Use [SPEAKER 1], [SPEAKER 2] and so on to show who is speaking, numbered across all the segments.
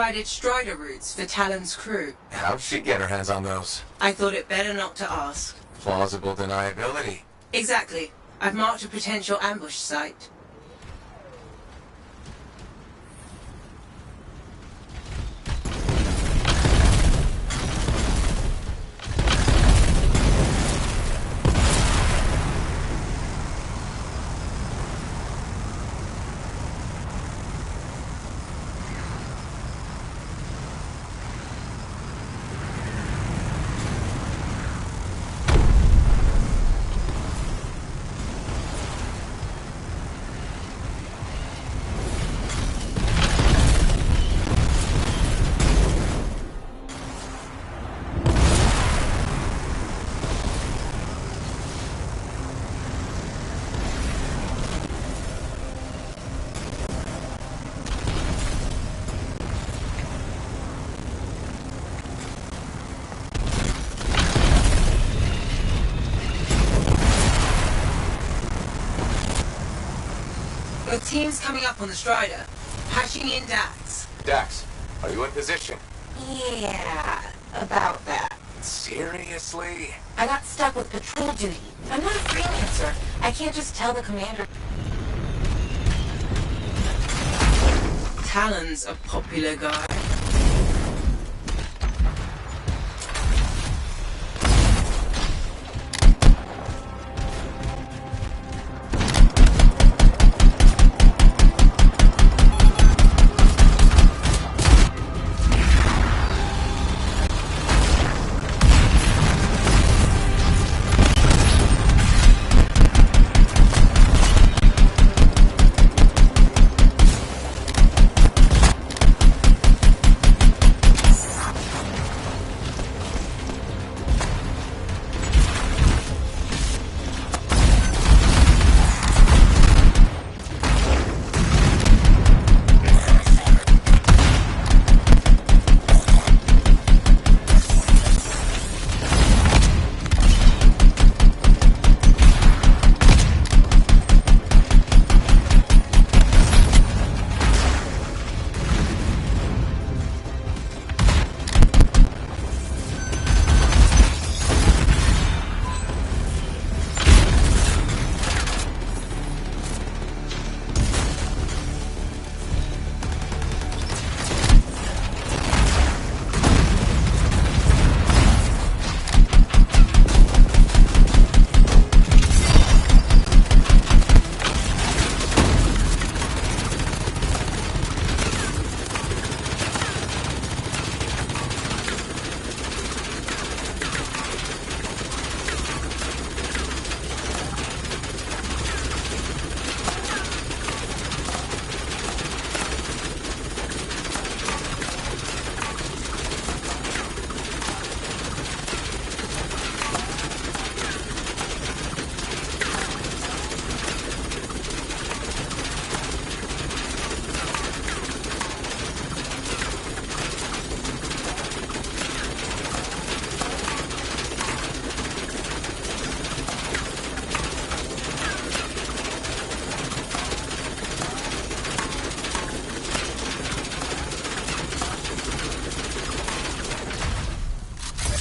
[SPEAKER 1] provided Strider routes for Talon's crew.
[SPEAKER 2] How'd she get her hands on those?
[SPEAKER 1] I thought it better not to ask.
[SPEAKER 2] Plausible deniability.
[SPEAKER 1] Exactly. I've marked a potential ambush site. The team's coming up on the Strider. Patching in Dax.
[SPEAKER 2] Dax, are you in position?
[SPEAKER 3] Yeah, about that.
[SPEAKER 2] Seriously?
[SPEAKER 3] I got stuck with patrol duty. I'm not a freelancer. I can't just tell the commander.
[SPEAKER 1] Talon's a popular guy.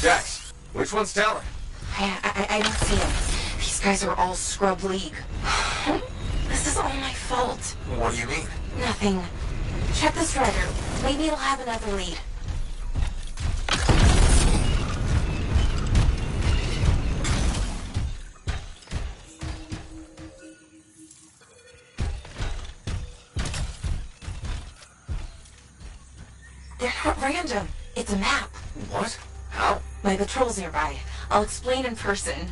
[SPEAKER 2] Dax, which one's Talon?
[SPEAKER 3] I don't see him. These guys are all scrub league. This is all my fault.
[SPEAKER 2] What do you mean?
[SPEAKER 3] Nothing. Check the Strider. Maybe it'll have another lead. They're not random. It's a map.
[SPEAKER 2] What? How?
[SPEAKER 3] My patrol's nearby. I'll explain in person.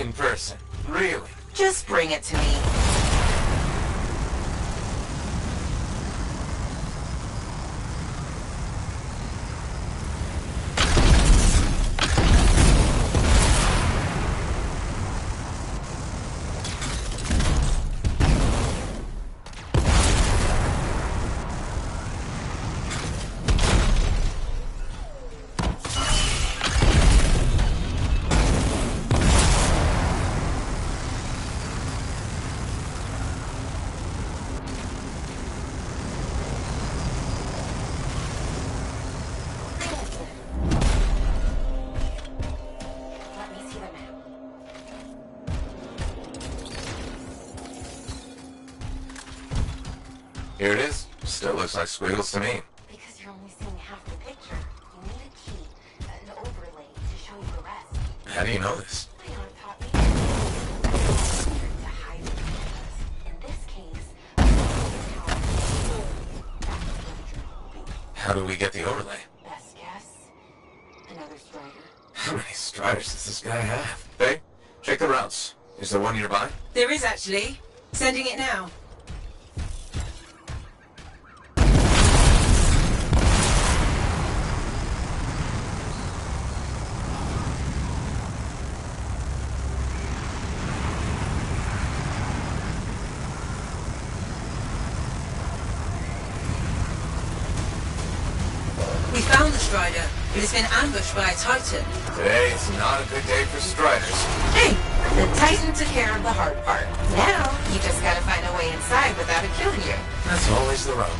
[SPEAKER 2] In person? Really?
[SPEAKER 3] Just bring it to me.
[SPEAKER 2] Here it is. Still looks like squiggles to me.
[SPEAKER 3] Because you're only seeing half the picture. You need a key, an overlay to show you the rest.
[SPEAKER 2] How do you know this?
[SPEAKER 3] My aunt taught me to hide the cameras. In this case, that's where the journal will be.
[SPEAKER 2] How do we get the overlay?
[SPEAKER 3] Best guess, another strider.
[SPEAKER 2] How many striders does this guy have? Hey, check the routes. Is there one nearby?
[SPEAKER 1] There is actually. Sending it now. We found the Strider, but it's been ambushed by a Titan.
[SPEAKER 2] Today is not a good day for striders.
[SPEAKER 3] Hey, the Titan took care of the hard part. Now, you just gotta find a way inside without it killing you.
[SPEAKER 2] That's always the rub.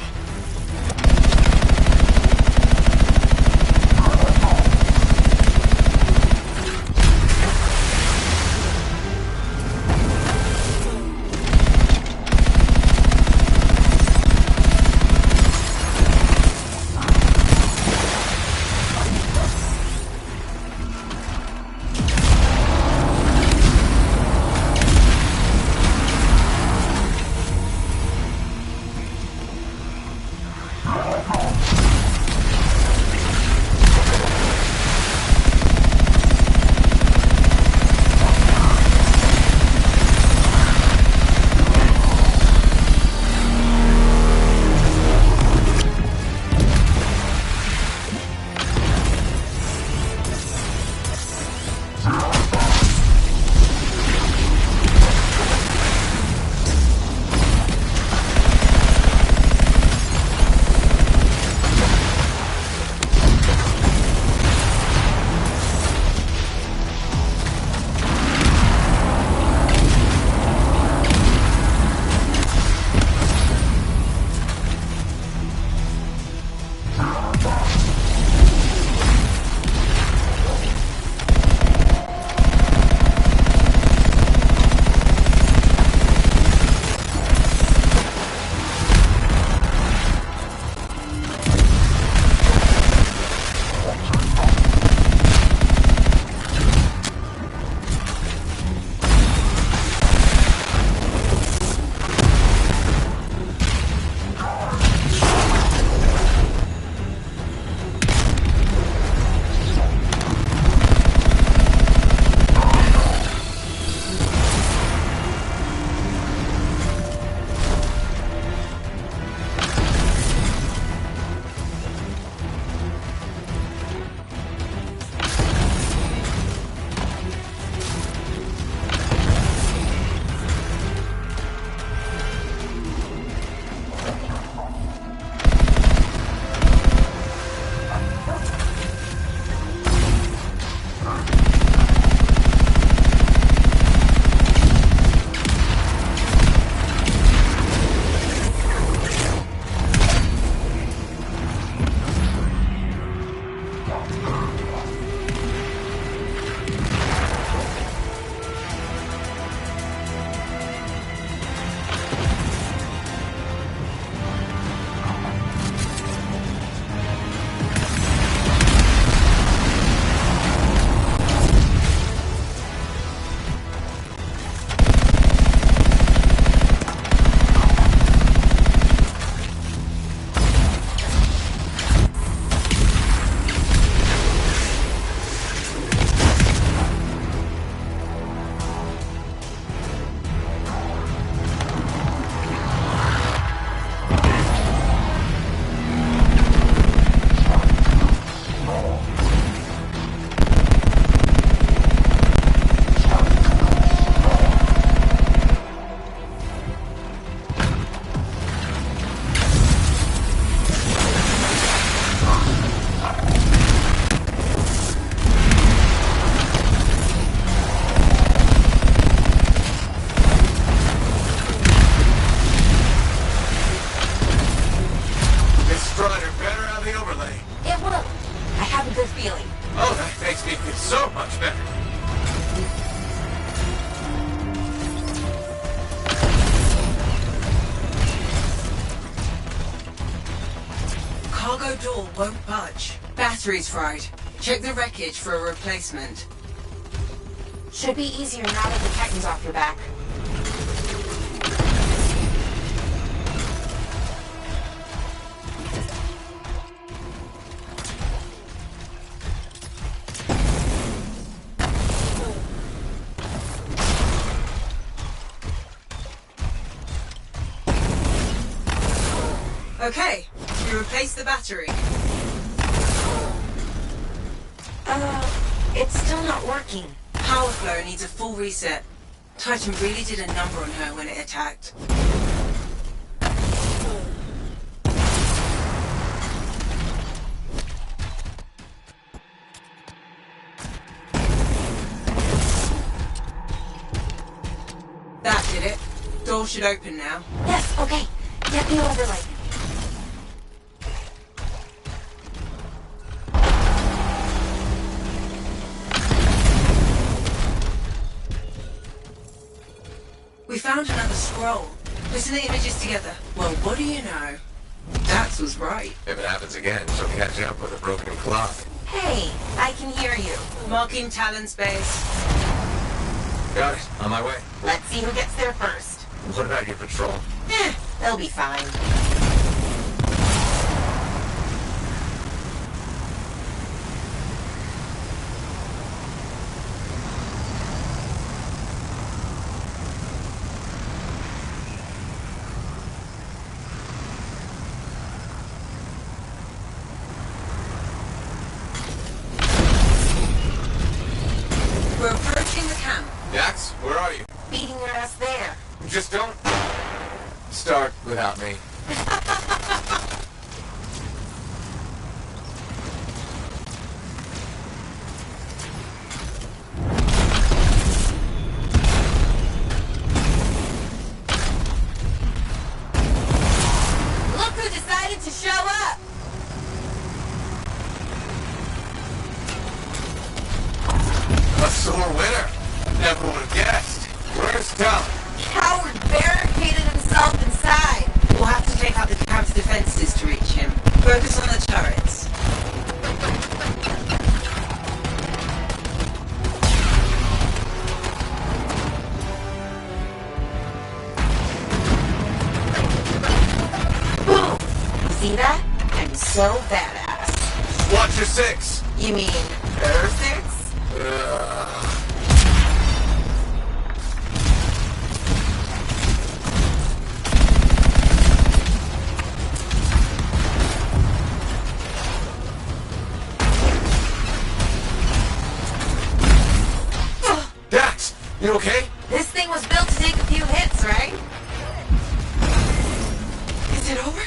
[SPEAKER 1] cargo door won't budge. Battery's fried. Check the wreckage for a replacement.
[SPEAKER 3] Should be easier now that the Titan's off your back.
[SPEAKER 1] Okay, you replace the battery.
[SPEAKER 3] It's still not working.
[SPEAKER 1] Power flow needs a full reset. Titan really did a number on her when it attacked. That did it. Door should open now.
[SPEAKER 3] Yes, okay. Get the overlay.
[SPEAKER 1] We found another scroll. Putting the images together. Well, what do you know? Dax was right.
[SPEAKER 2] If it happens again, she'll catch up with a broken clock.
[SPEAKER 3] Hey, I can hear you.
[SPEAKER 1] Marking Talon's base.
[SPEAKER 2] Got it. On my way.
[SPEAKER 3] Let's see who gets there first.
[SPEAKER 2] What about your patrol?
[SPEAKER 3] They'll be fine.
[SPEAKER 1] We're approaching the camp.
[SPEAKER 2] Dax, where are you?
[SPEAKER 3] Beating your ass there.
[SPEAKER 2] Just don't start without me.
[SPEAKER 3] Look who decided to show up!
[SPEAKER 2] A sore winner. Never would have guessed. Where's Talon?
[SPEAKER 3] Coward barricaded himself inside.
[SPEAKER 1] We'll have to take out the camp's defenses to reach him. Focus on the turrets.
[SPEAKER 3] Boom! See that? I'm so badass.
[SPEAKER 2] Watch your six.
[SPEAKER 3] You mean her six?
[SPEAKER 2] Dax, you okay?
[SPEAKER 3] This thing was built to take a few hits, right?
[SPEAKER 1] Is it over?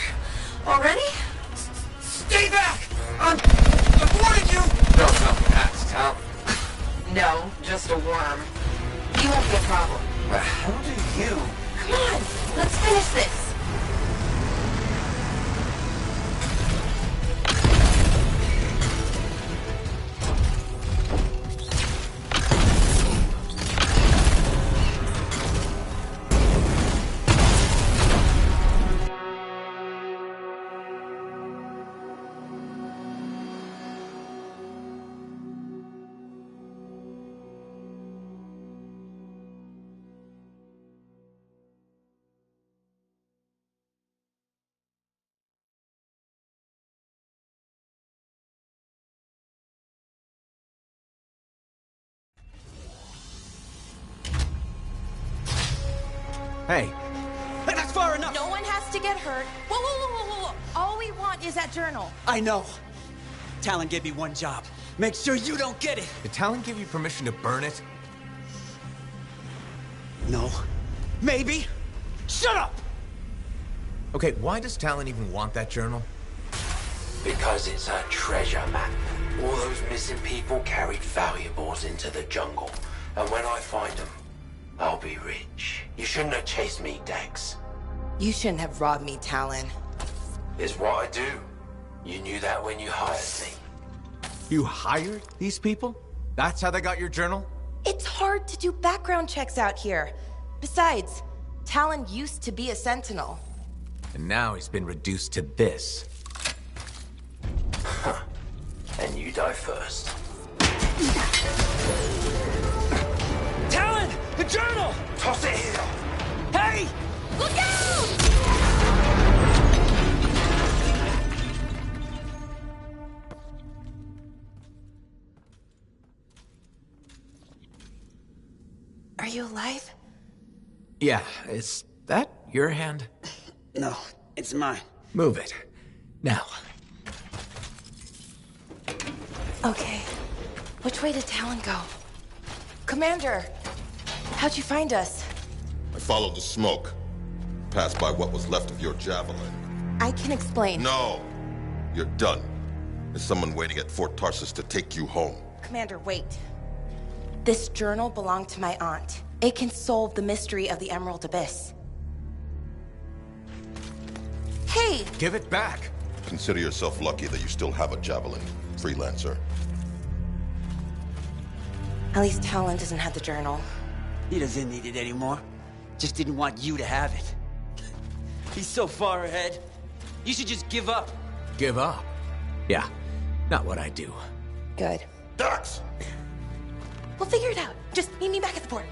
[SPEAKER 3] Already?
[SPEAKER 2] Stay back! I'm warning you! No, tell me that's Talon.
[SPEAKER 3] No, just a worm. You won't be a problem.
[SPEAKER 2] How do you?
[SPEAKER 3] Come on, let's finish this.
[SPEAKER 4] Hey, that's far enough!
[SPEAKER 5] No one has to get hurt. Whoa, whoa, whoa, whoa, whoa. All we want is that journal.
[SPEAKER 4] I know. Talon gave me one job. Make sure you don't get it.
[SPEAKER 6] Did Talon give you permission to burn it?
[SPEAKER 4] No. Maybe. Shut up!
[SPEAKER 6] Okay, why does Talon even want that journal?
[SPEAKER 7] Because it's a treasure map. All those missing people carried valuables into the jungle. And when I find them, I'll be rich. You shouldn't have chased me, Dex.
[SPEAKER 5] You shouldn't have robbed me, Talon.
[SPEAKER 7] It's what I do. You knew that when you hired me.
[SPEAKER 6] You hired these people? That's how they got your journal?
[SPEAKER 5] It's hard to do background checks out here. Besides, Talon used to be a sentinel.
[SPEAKER 6] And now he's been reduced to this.
[SPEAKER 7] and you die first.
[SPEAKER 4] Talon! The journal!
[SPEAKER 7] Toss it here!
[SPEAKER 4] Hey!
[SPEAKER 5] Look out! Are you alive?
[SPEAKER 6] Yeah, is that your hand?
[SPEAKER 4] No, it's mine.
[SPEAKER 6] Move it. Now.
[SPEAKER 5] Okay. Which way did Talon go? Commander! How'd you find us?
[SPEAKER 8] I followed the smoke. Passed by what was left of your javelin.
[SPEAKER 5] I can explain.
[SPEAKER 8] No! You're done. There's someone waiting at Fort Tarsus to take you home.
[SPEAKER 5] Commander, wait. This journal belonged to my aunt. It can solve the mystery of the Emerald Abyss. Hey!
[SPEAKER 6] Give it back.
[SPEAKER 8] Consider yourself lucky that you still have a javelin, freelancer.
[SPEAKER 5] At least Talon doesn't have the journal.
[SPEAKER 4] He doesn't need it anymore. Just didn't want you to have it. He's so far ahead. You should just give up.
[SPEAKER 6] Give up? Yeah, not what I do.
[SPEAKER 5] Good.
[SPEAKER 8] Dax!
[SPEAKER 5] We'll figure it out. Just meet me back at the port.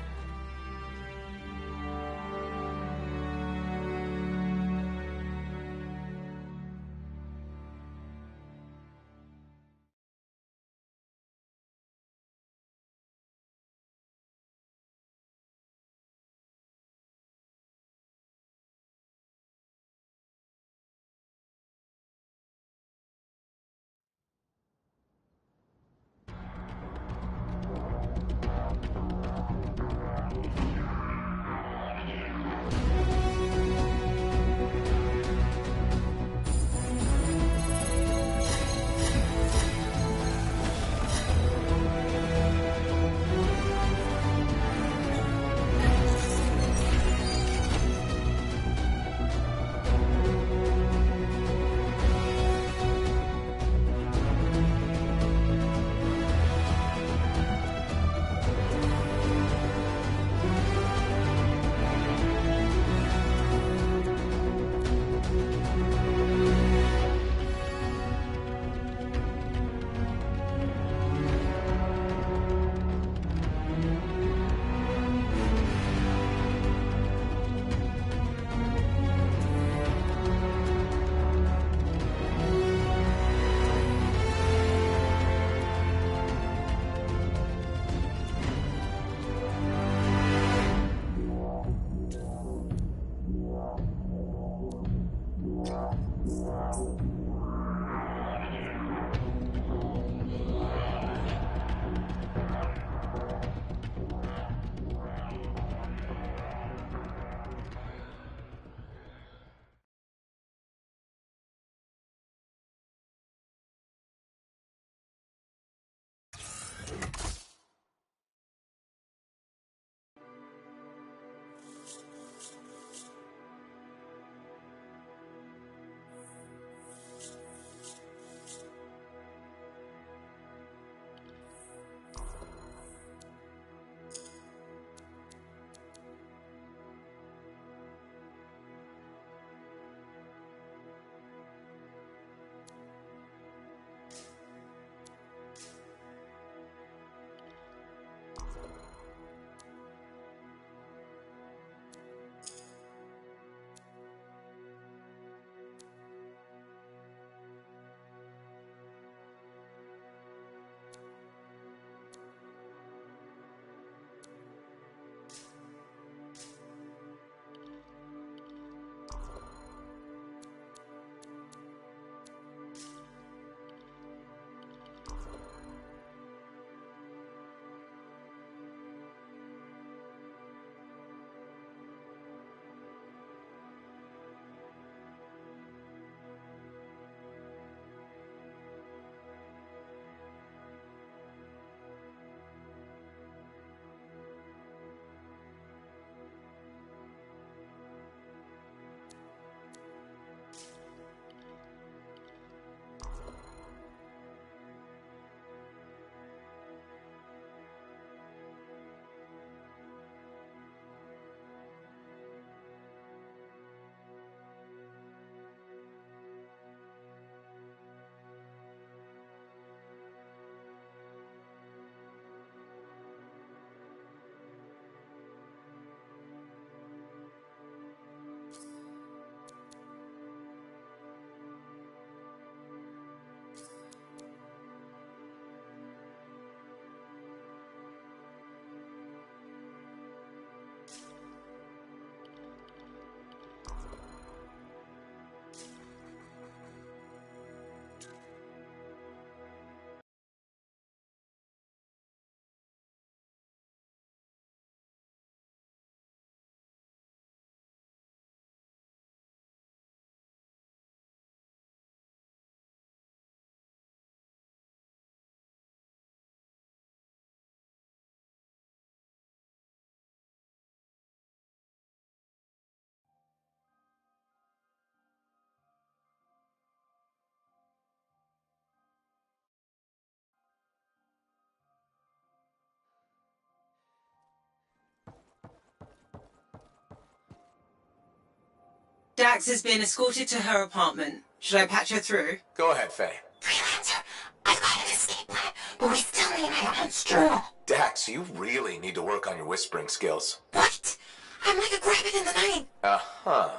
[SPEAKER 1] Dax has been escorted to her apartment. Should I patch her through?
[SPEAKER 2] Go ahead, Faye.
[SPEAKER 3] Freelancer, I've got an escape plan, but we still need Hannah's journal.
[SPEAKER 2] Dax, you really need to work on your whispering skills.
[SPEAKER 3] What? I'm like a rabbit in the night.
[SPEAKER 2] Uh-huh.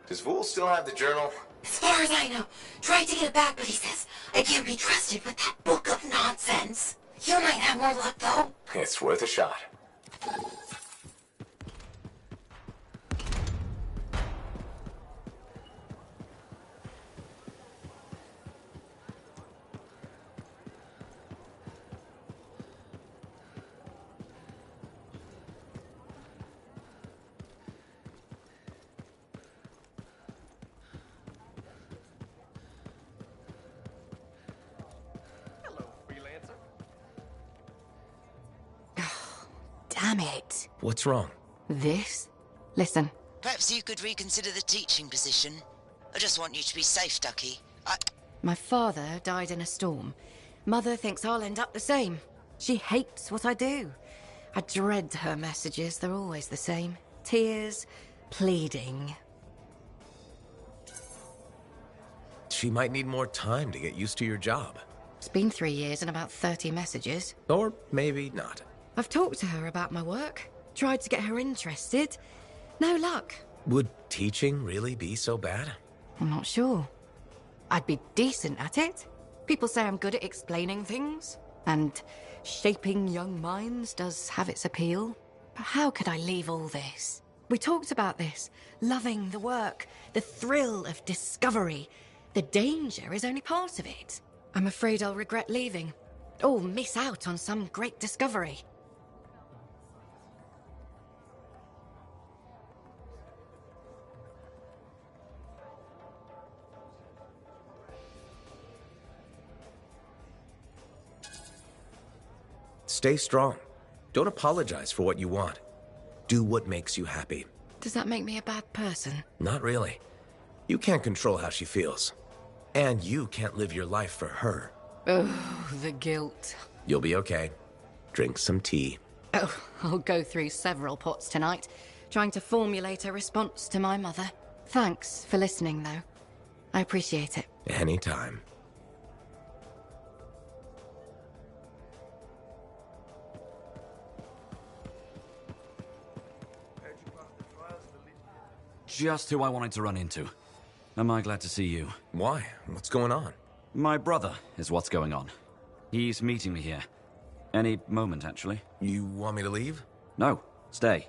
[SPEAKER 2] Does Vool still have the journal?
[SPEAKER 3] As far as I know, tried to get it back, but he says I can't be trusted with that book of nonsense. You might have more luck, though.
[SPEAKER 2] It's worth a shot.
[SPEAKER 5] Damn it.
[SPEAKER 9] What's wrong?
[SPEAKER 5] This? Listen,
[SPEAKER 10] Perhaps you could reconsider the teaching position. I just want you to be safe, Ducky.
[SPEAKER 5] my father died in a storm. Mother thinks I'll end up the same. She hates what I do. I dread her messages. They're always the same. Tears, pleading.
[SPEAKER 9] She might need more time to get used to your job.
[SPEAKER 5] It's been 3 years and about 30 messages.
[SPEAKER 9] Or maybe not.
[SPEAKER 5] I've talked to her about my work, tried to get her interested. No luck.
[SPEAKER 9] Would teaching really be so bad?
[SPEAKER 5] I'm not sure. I'd be decent at it. People say I'm good at explaining things, and shaping young minds does have its appeal. But how could I leave all this? We talked about this, loving the work, the thrill of discovery. The danger is only part of it. I'm afraid I'll regret leaving, or miss out on some great discovery.
[SPEAKER 9] Stay strong. Don't apologize for what you want. Do what makes you happy.
[SPEAKER 5] Does that make me a bad person?
[SPEAKER 9] Not really. You can't control how she feels. And you can't live your life for her.
[SPEAKER 5] Oh, the guilt.
[SPEAKER 9] You'll be okay. Drink some tea.
[SPEAKER 5] Oh, I'll go through several pots tonight, trying to formulate a response to my mother. Thanks for listening, though. I appreciate it.
[SPEAKER 9] Anytime.
[SPEAKER 11] Just who I wanted to run into. Am I glad to see you?
[SPEAKER 9] Why? What's going on?
[SPEAKER 11] My brother is what's going on. He's meeting me here. Any moment, actually.
[SPEAKER 9] You want me to leave?
[SPEAKER 11] No, stay.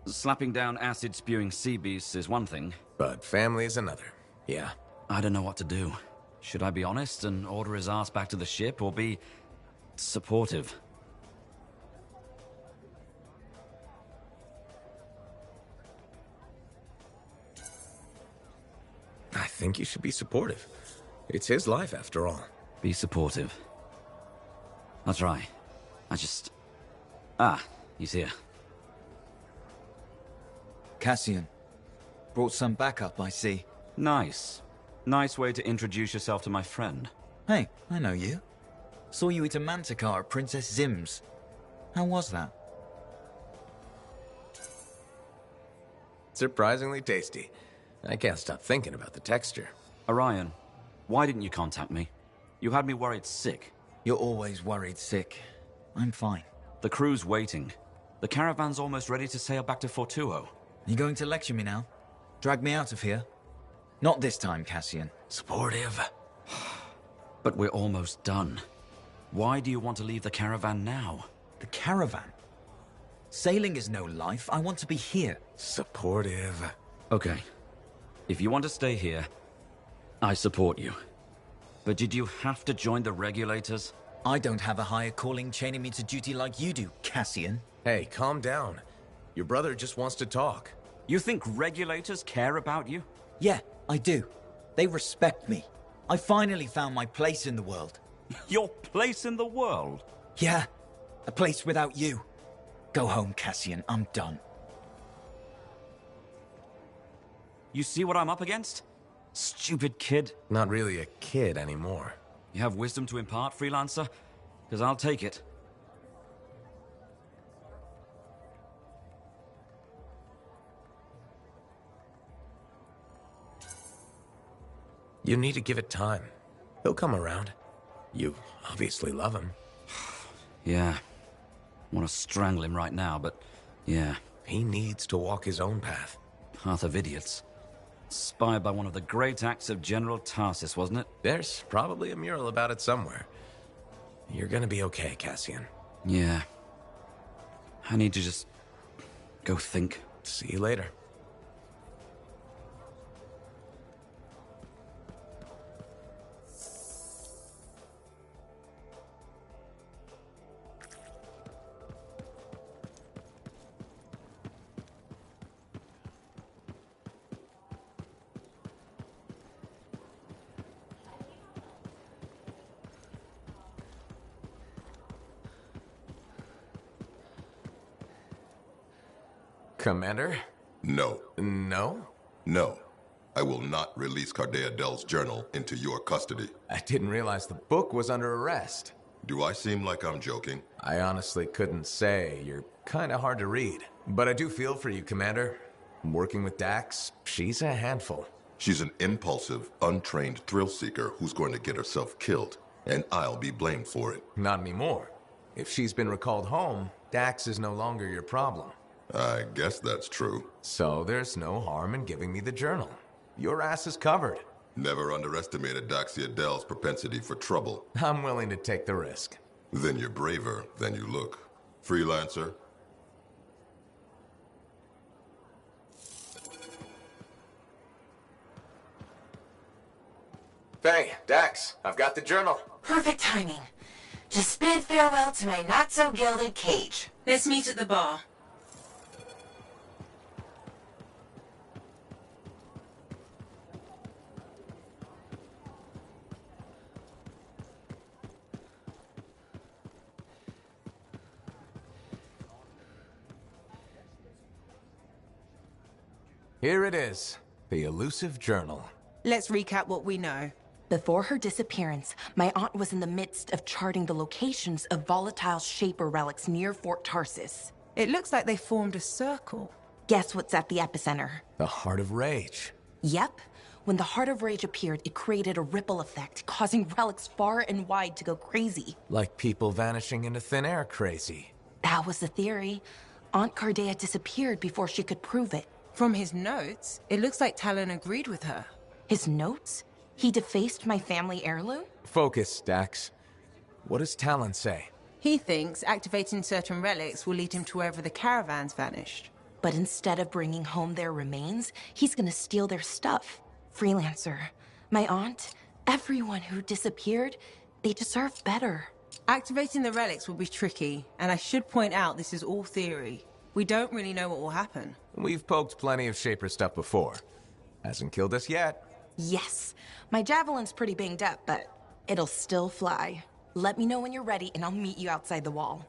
[SPEAKER 11] Slapping down acid-spewing sea beasts is one thing.
[SPEAKER 9] But family is another. Yeah.
[SPEAKER 11] I don't know what to do. Should I be honest and order his ass back to the ship, or be supportive?
[SPEAKER 9] I think you should be supportive. It's his life, after all.
[SPEAKER 11] Be supportive. I'll try. He's here.
[SPEAKER 12] Cassian. Brought some backup, I see.
[SPEAKER 11] Nice. Nice way to introduce yourself to my friend.
[SPEAKER 12] Hey, I know you. Saw you eat a manticar at Princess Zim's. How was that?
[SPEAKER 9] Surprisingly tasty. I can't stop thinking about the texture.
[SPEAKER 11] Orion, why didn't you contact me? You had me worried sick.
[SPEAKER 12] You're always worried sick. I'm fine.
[SPEAKER 11] The crew's waiting. The caravan's almost ready to sail back to Fortuo.
[SPEAKER 12] You going to lecture me now? Drag me out of here? Not this time, Cassian.
[SPEAKER 11] Supportive. But we're almost done. Why do you want to leave the caravan now?
[SPEAKER 12] The caravan? Sailing is no life. I want to be here.
[SPEAKER 9] Supportive.
[SPEAKER 11] Okay. If you want to stay here, I support you. But did you have to join the regulators?
[SPEAKER 12] I don't have a higher calling chaining me to duty like you do, Cassian.
[SPEAKER 9] Hey, calm down. Your brother just wants to talk.
[SPEAKER 11] You think regulators care about you?
[SPEAKER 12] Yeah, I do. They respect me. I finally found my place in the world.
[SPEAKER 11] Your place in the world?
[SPEAKER 12] Yeah, a place without you. Go home, Cassian. I'm done.
[SPEAKER 11] You see what I'm up against? Stupid kid.
[SPEAKER 9] Not really a kid anymore.
[SPEAKER 11] You have wisdom to impart, freelancer? Because I'll take it.
[SPEAKER 9] You need to give it time. He'll come around. You obviously love him.
[SPEAKER 11] Yeah. Want to strangle him right now, but yeah.
[SPEAKER 9] He needs to walk his own path.
[SPEAKER 11] Path of idiots. Inspired by one of the great acts of General Tarsus, wasn't it?
[SPEAKER 9] There's probably a mural about it somewhere. You're gonna be okay, Cassian.
[SPEAKER 11] Yeah. I need to just go think.
[SPEAKER 9] See you later. Commander?
[SPEAKER 8] No.
[SPEAKER 9] No?
[SPEAKER 8] No. I will not release Cardea Dell's journal into your custody.
[SPEAKER 9] I didn't realize the book was under arrest.
[SPEAKER 8] Do I seem like I'm joking?
[SPEAKER 9] I honestly couldn't say. You're kinda hard to read. But I do feel for you, Commander. Working with Dax, she's a handful.
[SPEAKER 8] She's an impulsive, untrained thrill-seeker who's going to get herself killed, and I'll be blamed for it.
[SPEAKER 9] Not anymore. If she's been recalled home, Dax is no longer your problem.
[SPEAKER 8] I guess that's true.
[SPEAKER 9] So there's no harm in giving me the journal. Your ass is covered.
[SPEAKER 8] Never underestimated Daxia Dell's propensity for trouble.
[SPEAKER 9] I'm willing to take the risk.
[SPEAKER 8] Then you're braver than you look. Freelancer?
[SPEAKER 9] Hey, Dax, I've got the journal.
[SPEAKER 10] Perfect timing. Just bid farewell to my not-so-gilded cage.
[SPEAKER 1] Let's meet at the bar.
[SPEAKER 9] Here it is, the elusive journal.
[SPEAKER 13] Let's recap what we know.
[SPEAKER 3] Before her disappearance, my aunt was in the midst of charting the locations of volatile Shaper relics near Fort Tarsus.
[SPEAKER 13] It looks like they formed a circle.
[SPEAKER 3] Guess what's at the epicenter?
[SPEAKER 9] The Heart of Rage.
[SPEAKER 3] Yep. When the Heart of Rage appeared, it created a ripple effect, causing relics far and wide to go crazy.
[SPEAKER 9] Like people vanishing into thin air crazy.
[SPEAKER 3] That was the theory. Aunt Cardea disappeared before she could prove it.
[SPEAKER 13] From his notes, it looks like Talon agreed with her.
[SPEAKER 3] His notes? He defaced my family heirloom?
[SPEAKER 9] Focus, Dax. What does Talon say?
[SPEAKER 13] He thinks activating certain relics will lead him to wherever the caravans vanished.
[SPEAKER 3] But instead of bringing home their remains, he's gonna steal their stuff. Freelancer, my aunt, everyone who disappeared, they deserve better.
[SPEAKER 13] Activating the relics will be tricky, and I should point out this is all theory. We don't really know what will happen.
[SPEAKER 9] We've poked plenty of Shaper stuff before. Hasn't killed us yet.
[SPEAKER 3] Yes, my javelin's pretty banged up, but it'll still fly. Let me know when you're ready, and I'll meet you outside the wall.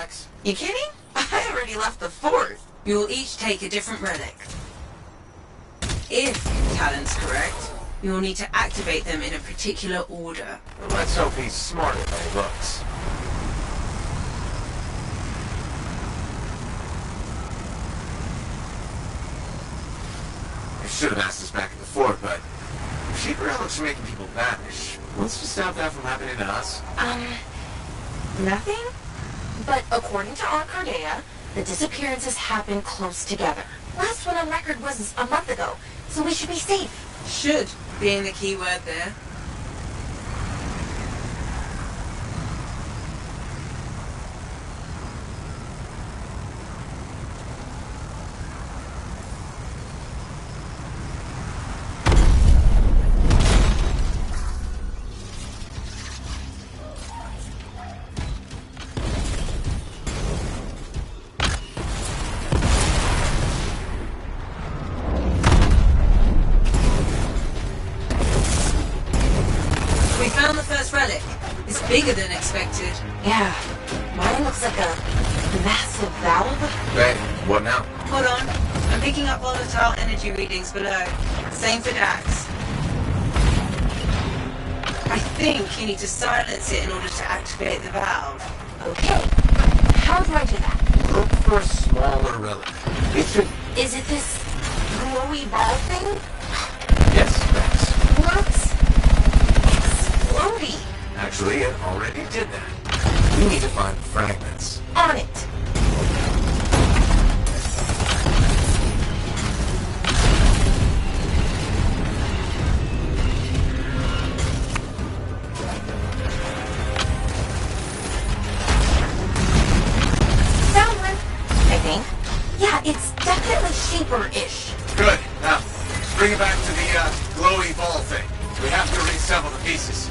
[SPEAKER 2] Dax?
[SPEAKER 1] You kidding? I already left the fort. You'll each take a different relic. If Talon's correct, you'll need to activate them in a particular order.
[SPEAKER 2] Let's hope he's smarter than he looks. I should have asked this back at the fort, but if sheep relics are making people vanish, what's to stop that from happening to us?
[SPEAKER 3] Nothing? But according to Aunt Cardea, the disappearances happen close together. Last one on record was a month ago, so we should be safe.
[SPEAKER 1] Should being the key word there. We found the first relic. It's bigger than expected.
[SPEAKER 3] Yeah, mine looks like a massive valve.
[SPEAKER 2] Hey, what now?
[SPEAKER 1] Hold on. I'm picking up volatile energy readings below. Same for Dax. I think you need to silence it in order to activate the valve.
[SPEAKER 3] Okay, how do I do that?
[SPEAKER 2] Look for a smaller relic. It should...
[SPEAKER 3] Is it this glowy ball thing?
[SPEAKER 2] Yes, Dax.
[SPEAKER 3] Looks explodey.
[SPEAKER 2] Actually, it already did that. We need to find fragments.
[SPEAKER 3] On it. Found one, I think. Yeah, it's definitely shaper-ish.
[SPEAKER 2] Good. Now, bring it back to the glowy ball thing. We have to reassemble the pieces.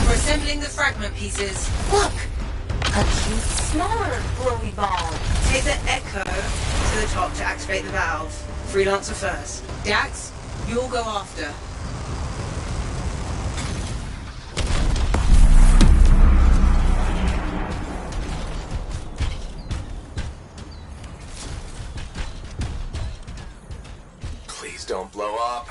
[SPEAKER 1] We're assembling the fragment pieces.
[SPEAKER 3] Look! A cute, smaller glowy ball.
[SPEAKER 1] Take the Echo to the top to activate the valve. Freelancer first. Dax, you'll go after.
[SPEAKER 2] Please don't blow up.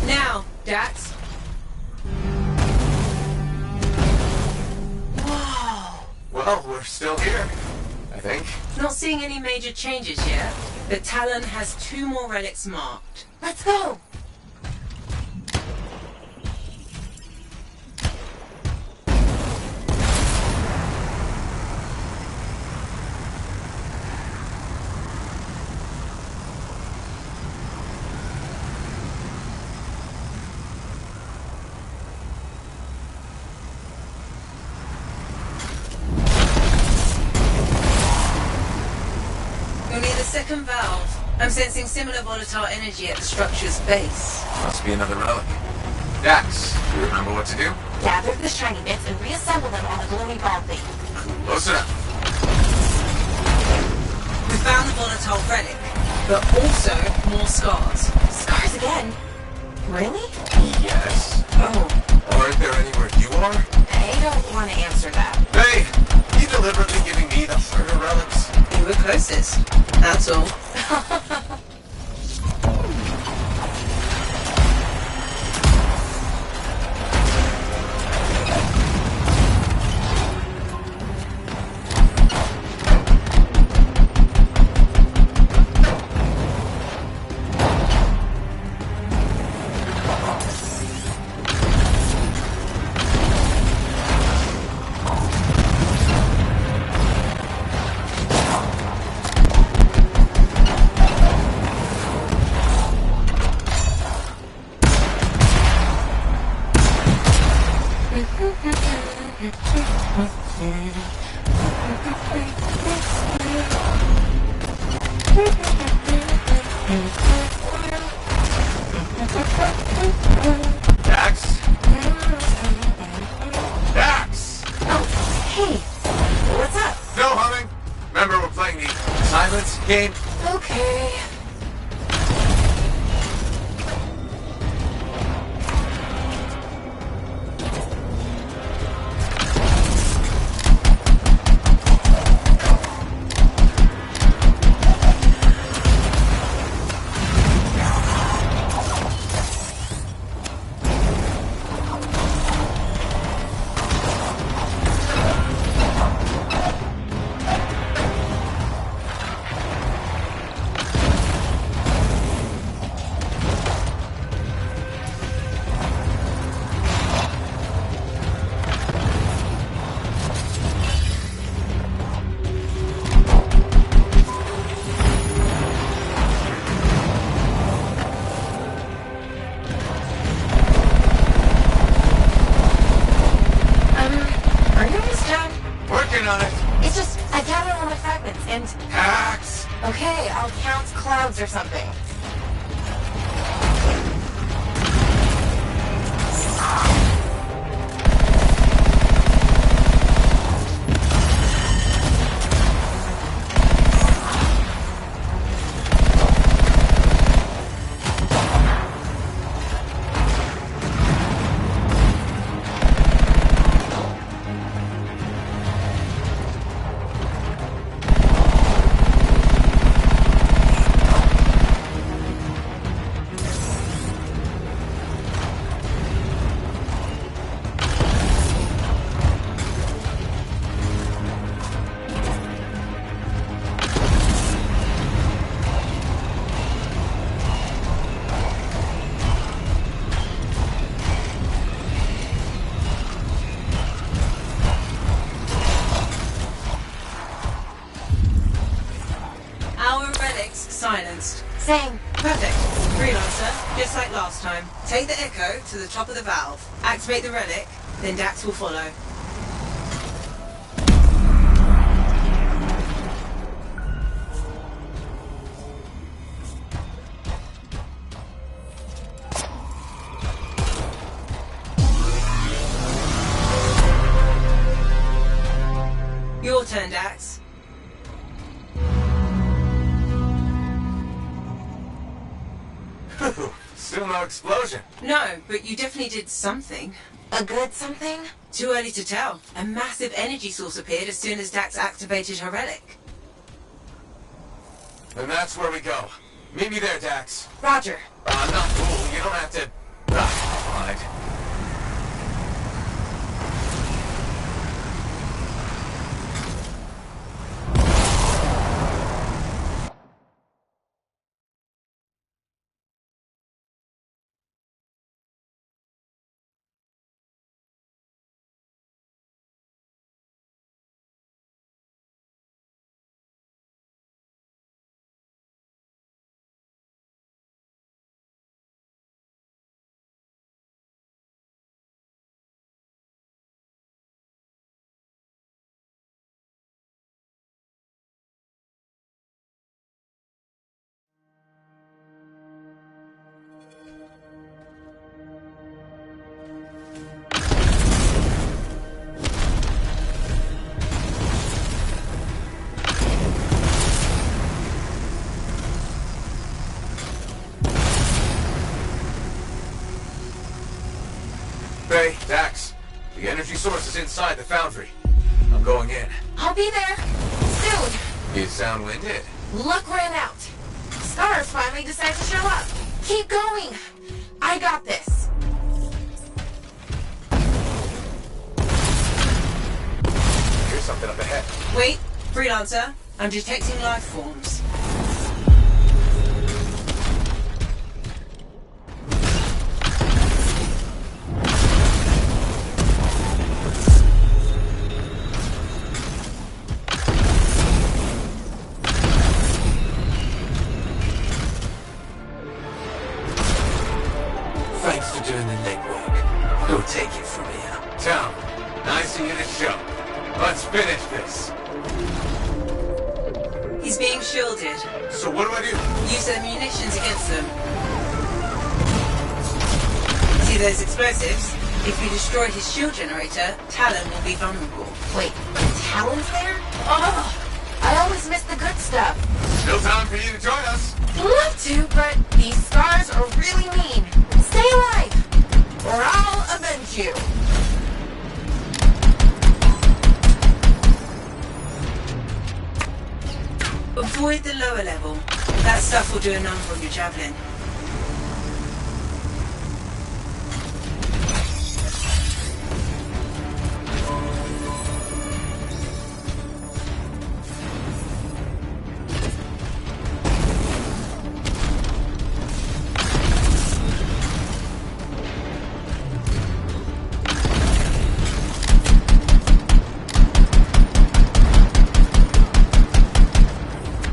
[SPEAKER 1] Now, Dax. Whoa.
[SPEAKER 2] Well, we're still here, I think.
[SPEAKER 1] Not seeing any major changes yet, but Talon has 2 more relics marked.
[SPEAKER 3] Let's go!
[SPEAKER 1] You'll need a second valve. I'm sensing similar volatile energy at the structure's base.
[SPEAKER 2] Must be another relic. Dax, do you remember what to do?
[SPEAKER 3] Gather the shiny bits and reassemble them on the glowy ball thing.
[SPEAKER 2] Close enough.
[SPEAKER 1] We found the volatile relic, but also more scars.
[SPEAKER 3] Scars again? Really?
[SPEAKER 2] Yes.
[SPEAKER 3] Oh,
[SPEAKER 2] Aren't there anywhere you are?
[SPEAKER 3] I don't want to answer that.
[SPEAKER 2] Hey, you deliberately giving me the harder relics?
[SPEAKER 1] You were closest. That's all.
[SPEAKER 2] Dax? Dax!
[SPEAKER 3] Hey, what's up?
[SPEAKER 2] No humming. Remember, we're playing the silence game?
[SPEAKER 3] Okay. Are you almost done?
[SPEAKER 2] Working on it.
[SPEAKER 3] It's just, I gathered all my fragments, and...
[SPEAKER 2] Dax!
[SPEAKER 3] Okay, I'll count clouds or something.
[SPEAKER 1] Silenced.
[SPEAKER 3] Same.
[SPEAKER 1] Perfect. Freelancer, just like last time. Take the Echo to the top of the valve, activate the relic, then Dax will follow. Your turn, Dax.
[SPEAKER 2] Still no explosion.
[SPEAKER 1] No, but you definitely did something.
[SPEAKER 3] A good something?
[SPEAKER 1] Too early to tell. A massive energy source appeared as soon as Dax activated her relic.
[SPEAKER 2] And that's where we go. Meet me there, Dax.
[SPEAKER 3] Roger.
[SPEAKER 2] Not cool. You don't have to... fine. Faye, Dax, the energy source is inside the foundry. I'm going in.
[SPEAKER 3] I'll be there. Soon.
[SPEAKER 2] You sound winded.
[SPEAKER 3] Luck ran out. Stars finally decided to show up. Keep going. I got this.
[SPEAKER 2] Here's something up ahead.
[SPEAKER 1] Wait, Freelancer. I'm detecting life forms.
[SPEAKER 7] Thanks for doing the legwork. We'll take it from here.
[SPEAKER 2] Tom, nice of you to show. Let's finish this.
[SPEAKER 1] He's being shielded.
[SPEAKER 2] So what do I do?
[SPEAKER 1] Use their munitions against them. See those explosives? If you destroy his shield generator, Talon will be vulnerable.
[SPEAKER 5] Wait, Talon's there? Oh, I always miss the good stuff.
[SPEAKER 2] Still time for you to join us.
[SPEAKER 5] Love to, but these scars are really mean. Stay alive, or I'll avenge you.
[SPEAKER 1] Avoid the lower level. That stuff will do a number on your javelin.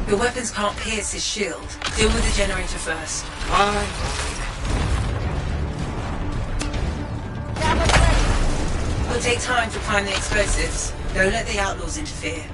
[SPEAKER 1] Your weapons can't pierce his shield. Deal with the generator first.
[SPEAKER 2] Fine.
[SPEAKER 1] It'll take time to find the explosives. Don't let the outlaws interfere.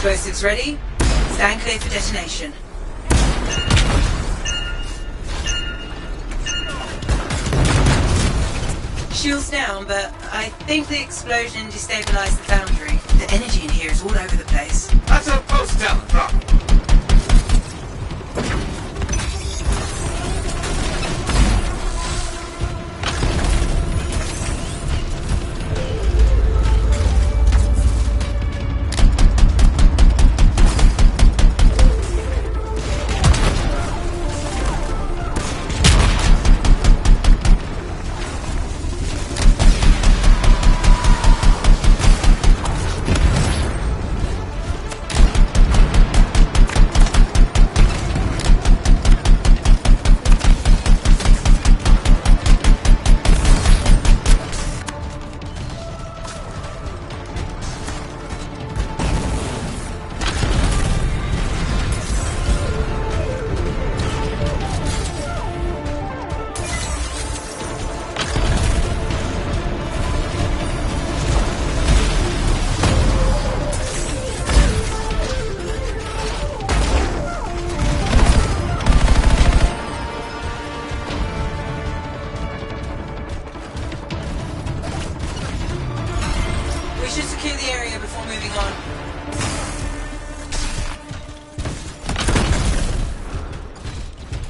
[SPEAKER 1] Explosives ready? Stand clear for detonation. Shields down, but I think the explosion destabilized the foundry. The energy in here is all over the place.
[SPEAKER 2] That's a post-Talon problem.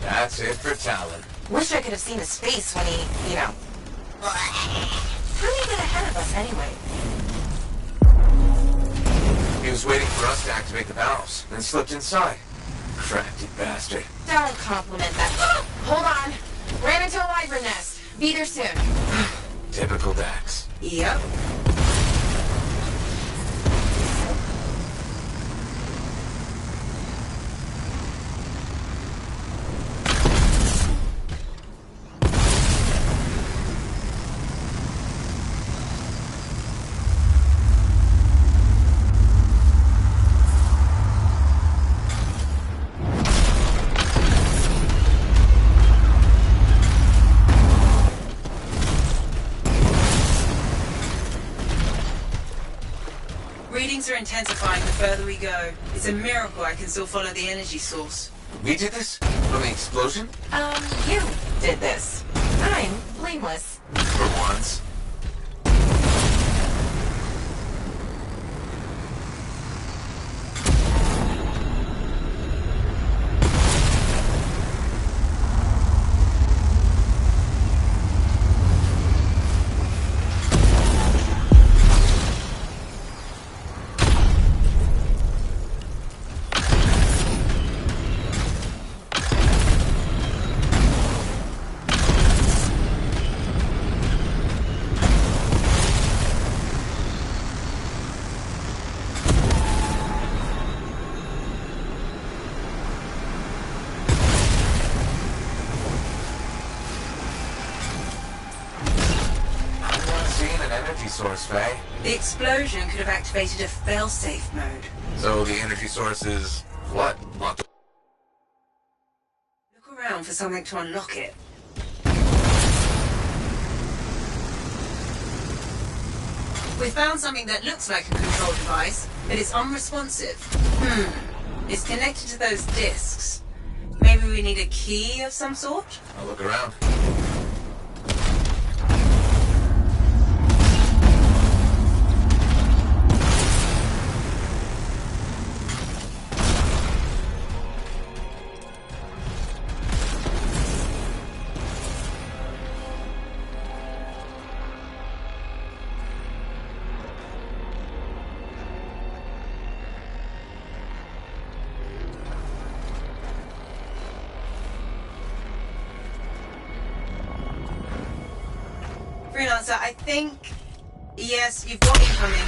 [SPEAKER 2] That's it for Talon.
[SPEAKER 5] Wish I could have seen his face when he, you know... How did he get ahead of us anyway?
[SPEAKER 2] He was waiting for us to activate the valves, then slipped inside. Crafty bastard.
[SPEAKER 5] Don't compliment that. Hold on. Ran into a wyvern nest. Be there soon.
[SPEAKER 2] Typical Dax.
[SPEAKER 1] Yep. Readings are intensifying the further we go. It's a miracle I can still follow the energy source.
[SPEAKER 2] We did this? From the explosion?
[SPEAKER 3] You did this. I'm blameless.
[SPEAKER 2] For once. Source, Faye.
[SPEAKER 1] The explosion could have activated a failsafe mode.
[SPEAKER 2] So the energy source is what? Locked.
[SPEAKER 1] Look around for something to unlock it. We found something that looks like a control device, but it's unresponsive. It's connected to those discs. Maybe we need a key of some sort?
[SPEAKER 2] I'll look around.
[SPEAKER 1] Freelancer, I think... Yes, you've got incoming.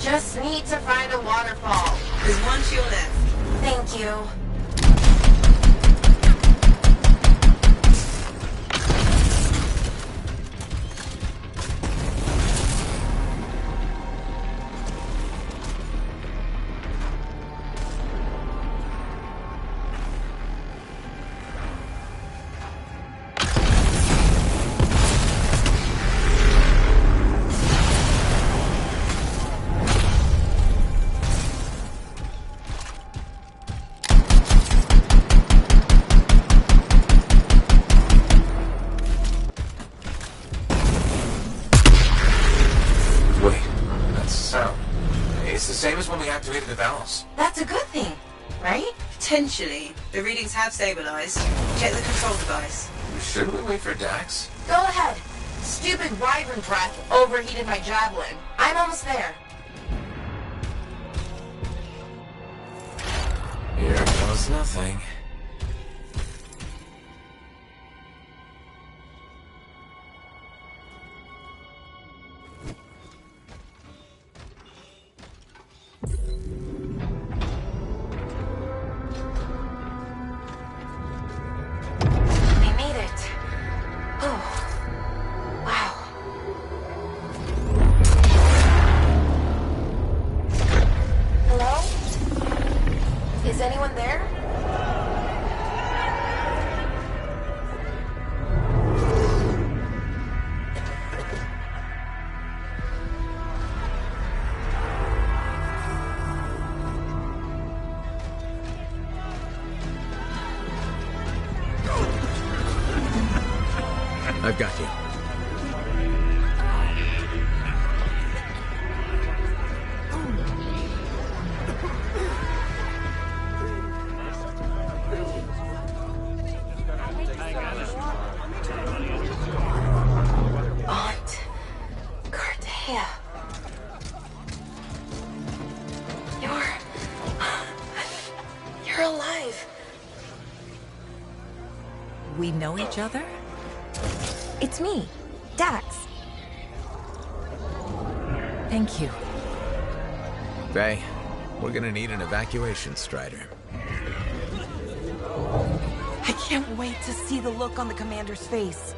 [SPEAKER 3] Just need to find a waterfall.
[SPEAKER 1] There's one to your left.
[SPEAKER 3] Thank you.
[SPEAKER 2] Same as when we activated the valves.
[SPEAKER 3] That's a good thing, right?
[SPEAKER 1] Potentially. The readings have stabilized. Check the control device.
[SPEAKER 2] Shouldn't we wait for Dax?
[SPEAKER 3] Go ahead. Stupid wyvern breath overheated my javelin. I'm almost there.
[SPEAKER 2] Here goes nothing.
[SPEAKER 3] Is anyone there?
[SPEAKER 9] I've got you.
[SPEAKER 3] Aunt Cartea. You're alive.
[SPEAKER 14] We know each other?
[SPEAKER 3] It's me, Dax.
[SPEAKER 14] Thank you.
[SPEAKER 9] Faye, we're gonna need an evacuation strider.
[SPEAKER 14] I can't wait to see the look on the commander's face.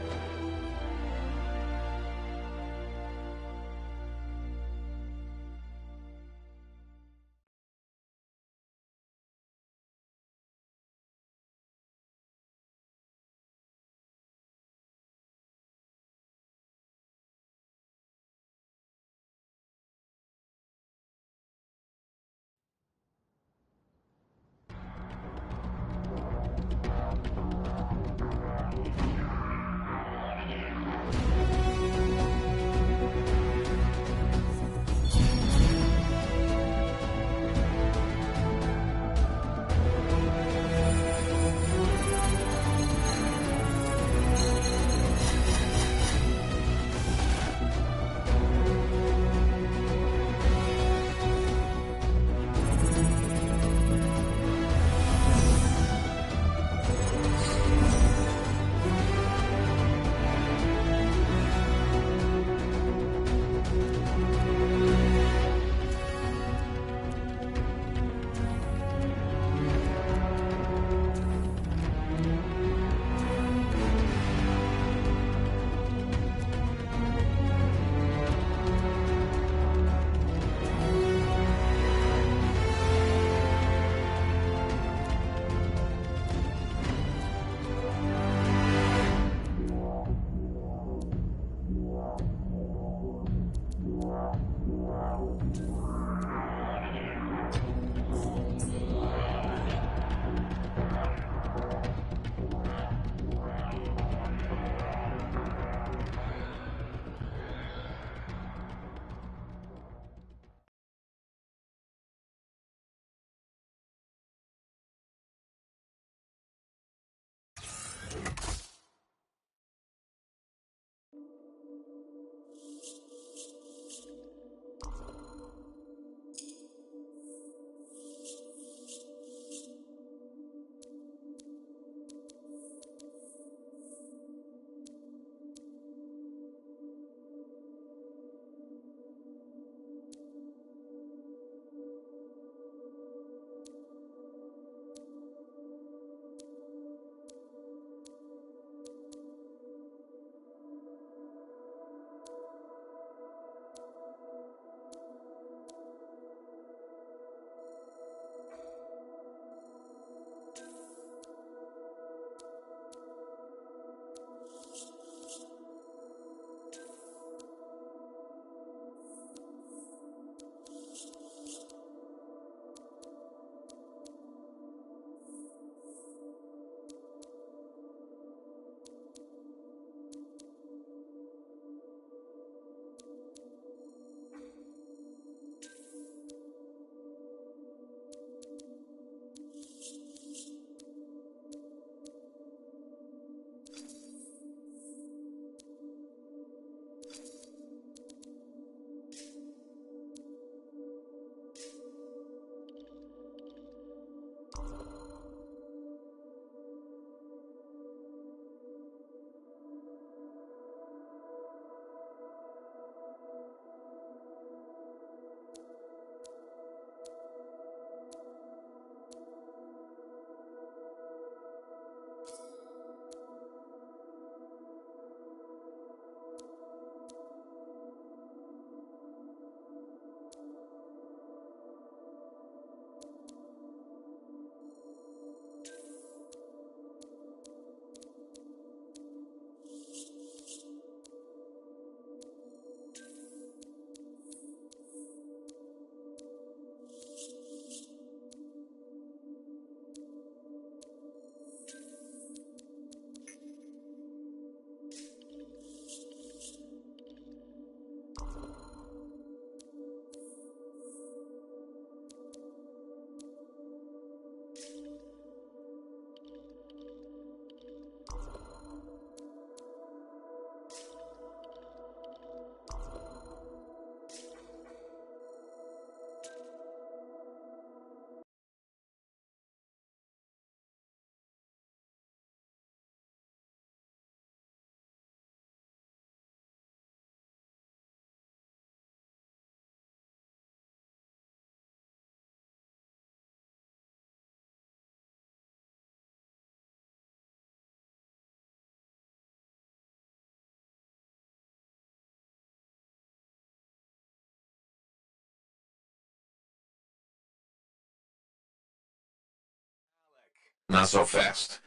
[SPEAKER 2] Not so fast.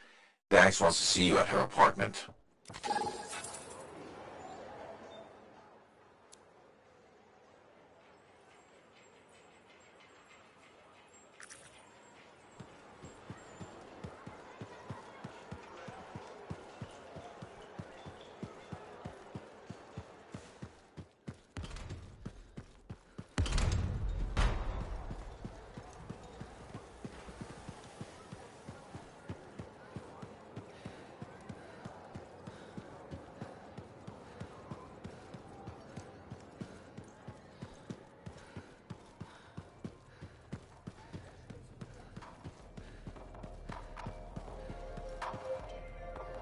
[SPEAKER 2] Dax wants to see you at her apartment.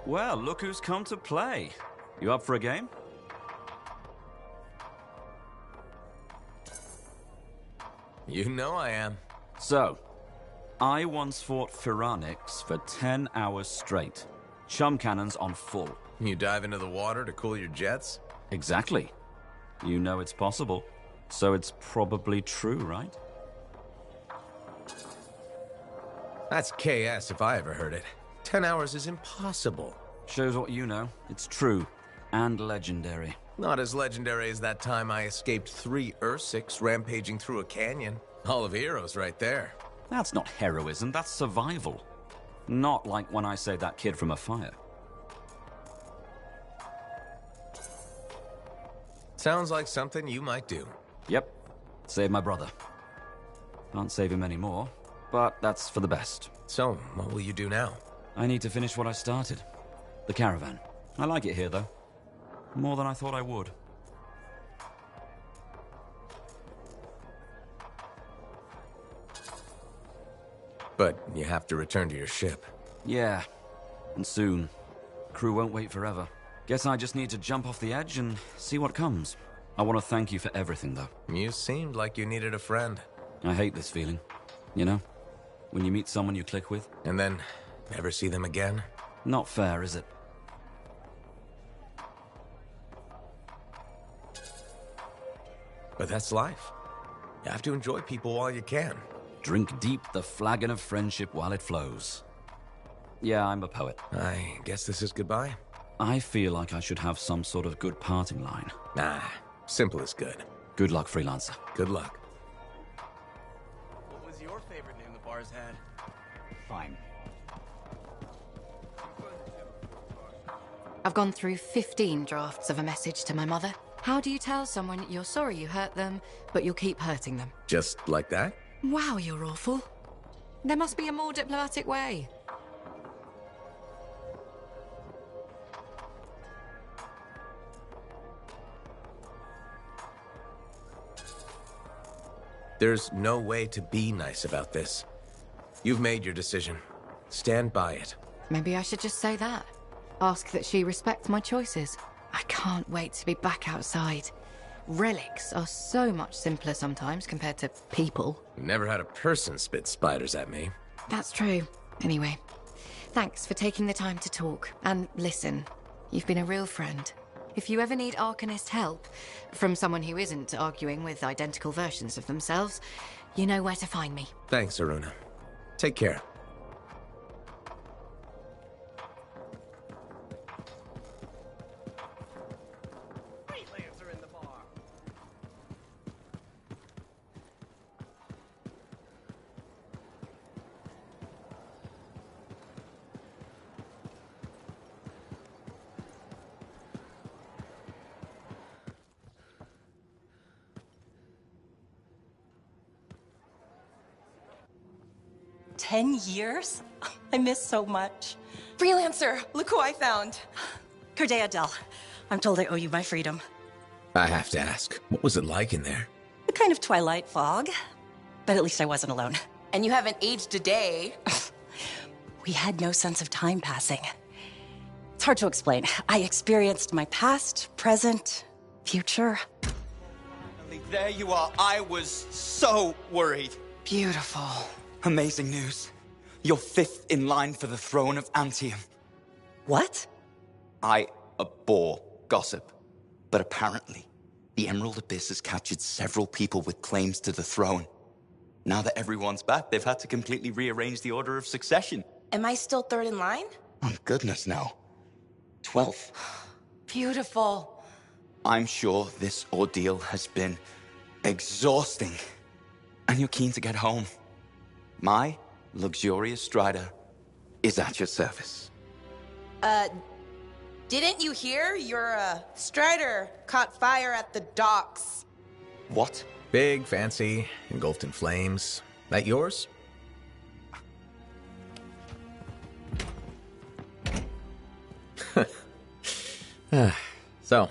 [SPEAKER 11] Well, look who's come to play. You up for a game?
[SPEAKER 9] You know I am.
[SPEAKER 11] So, I once fought Phyranix for 10 hours straight. Chum cannons on full.
[SPEAKER 9] You dive into the water to cool your jets?
[SPEAKER 11] Exactly. You know it's possible. So it's probably true, right?
[SPEAKER 9] That's KS if I ever heard it. 10 hours is impossible.
[SPEAKER 11] Shows what you know. It's true. And legendary.
[SPEAKER 9] Not as legendary as that time I escaped 3 Ursics rampaging through a canyon. Hall of Heroes right there.
[SPEAKER 11] That's not heroism, that's survival. Not like when I saved that kid from a fire.
[SPEAKER 9] Sounds like something you might do.
[SPEAKER 11] Yep. Save my brother. Can't save him anymore, but that's for the best.
[SPEAKER 9] So, what will you do now?
[SPEAKER 11] I need to finish what I started. The caravan. I like it here, though. More than I thought I would.
[SPEAKER 9] But you have to return to your ship.
[SPEAKER 11] Yeah. And soon. Crew won't wait forever. Guess I just need to jump off the edge and see what comes. I want to thank you for everything, though.
[SPEAKER 9] You seemed like you needed a friend.
[SPEAKER 11] I hate this feeling. You know? When you meet someone you click with.
[SPEAKER 9] And then never see them again?
[SPEAKER 11] Not fair, is it?
[SPEAKER 9] But that's life. You have to enjoy people while you can.
[SPEAKER 11] Drink deep the flagon of friendship while it flows. Yeah, I'm a poet.
[SPEAKER 9] I guess this is goodbye?
[SPEAKER 11] I feel like I should have some sort of good parting line.
[SPEAKER 9] Nah, simple is good.
[SPEAKER 11] Good luck, freelancer.
[SPEAKER 9] Good luck.
[SPEAKER 15] What was your favorite name the bars had?
[SPEAKER 16] Fine.
[SPEAKER 5] I've gone through 15 drafts of a message to my mother. How do you tell someone you're sorry you hurt them, but you'll keep hurting them?
[SPEAKER 9] Just like that?
[SPEAKER 5] Wow, you're awful. There must be a more diplomatic way.
[SPEAKER 9] There's no way to be nice about this. You've made your decision. Stand by it.
[SPEAKER 5] Maybe I should just say that. Ask that she respects my choices. I can't wait to be back outside. Relics are so much simpler sometimes compared to people.
[SPEAKER 9] Never had a person spit spiders at me.
[SPEAKER 5] That's true. Anyway, thanks for taking the time to talk. And listen, you've been a real friend. If you ever need Arcanist help, from someone who isn't arguing with identical versions of themselves, you know where to find me.
[SPEAKER 9] Thanks, Aruna. Take care.
[SPEAKER 15] Freelancer in the bar.
[SPEAKER 14] "10 years? I miss so much. Freelancer! Look who I found! Corday Adele. I'm told I owe you my freedom.
[SPEAKER 9] I have to ask, what was it like in there?
[SPEAKER 14] A kind of twilight fog. But at least I wasn't alone. And you haven't aged a day. We had no sense of time passing. It's hard to explain. I experienced my past, present, future.
[SPEAKER 4] There you are. I was so worried.
[SPEAKER 14] Beautiful.
[SPEAKER 4] Amazing news. You're 5th in line for the throne of Anthem.
[SPEAKER 14] What?
[SPEAKER 4] I abhor gossip. But apparently, the Emerald Abyss has captured several people with claims to the throne. Now that everyone's back, they've had to completely rearrange the order of succession.
[SPEAKER 14] Am I still 3rd in line?
[SPEAKER 4] Oh, goodness, no. 12th.
[SPEAKER 14] Beautiful.
[SPEAKER 4] I'm sure this ordeal has been exhausting. And you're keen to get home. My luxurious strider is at your service.
[SPEAKER 14] Didn't you hear? Your, Strider caught fire at the docks.
[SPEAKER 4] What?
[SPEAKER 9] Big, fancy, engulfed in flames. That yours? So,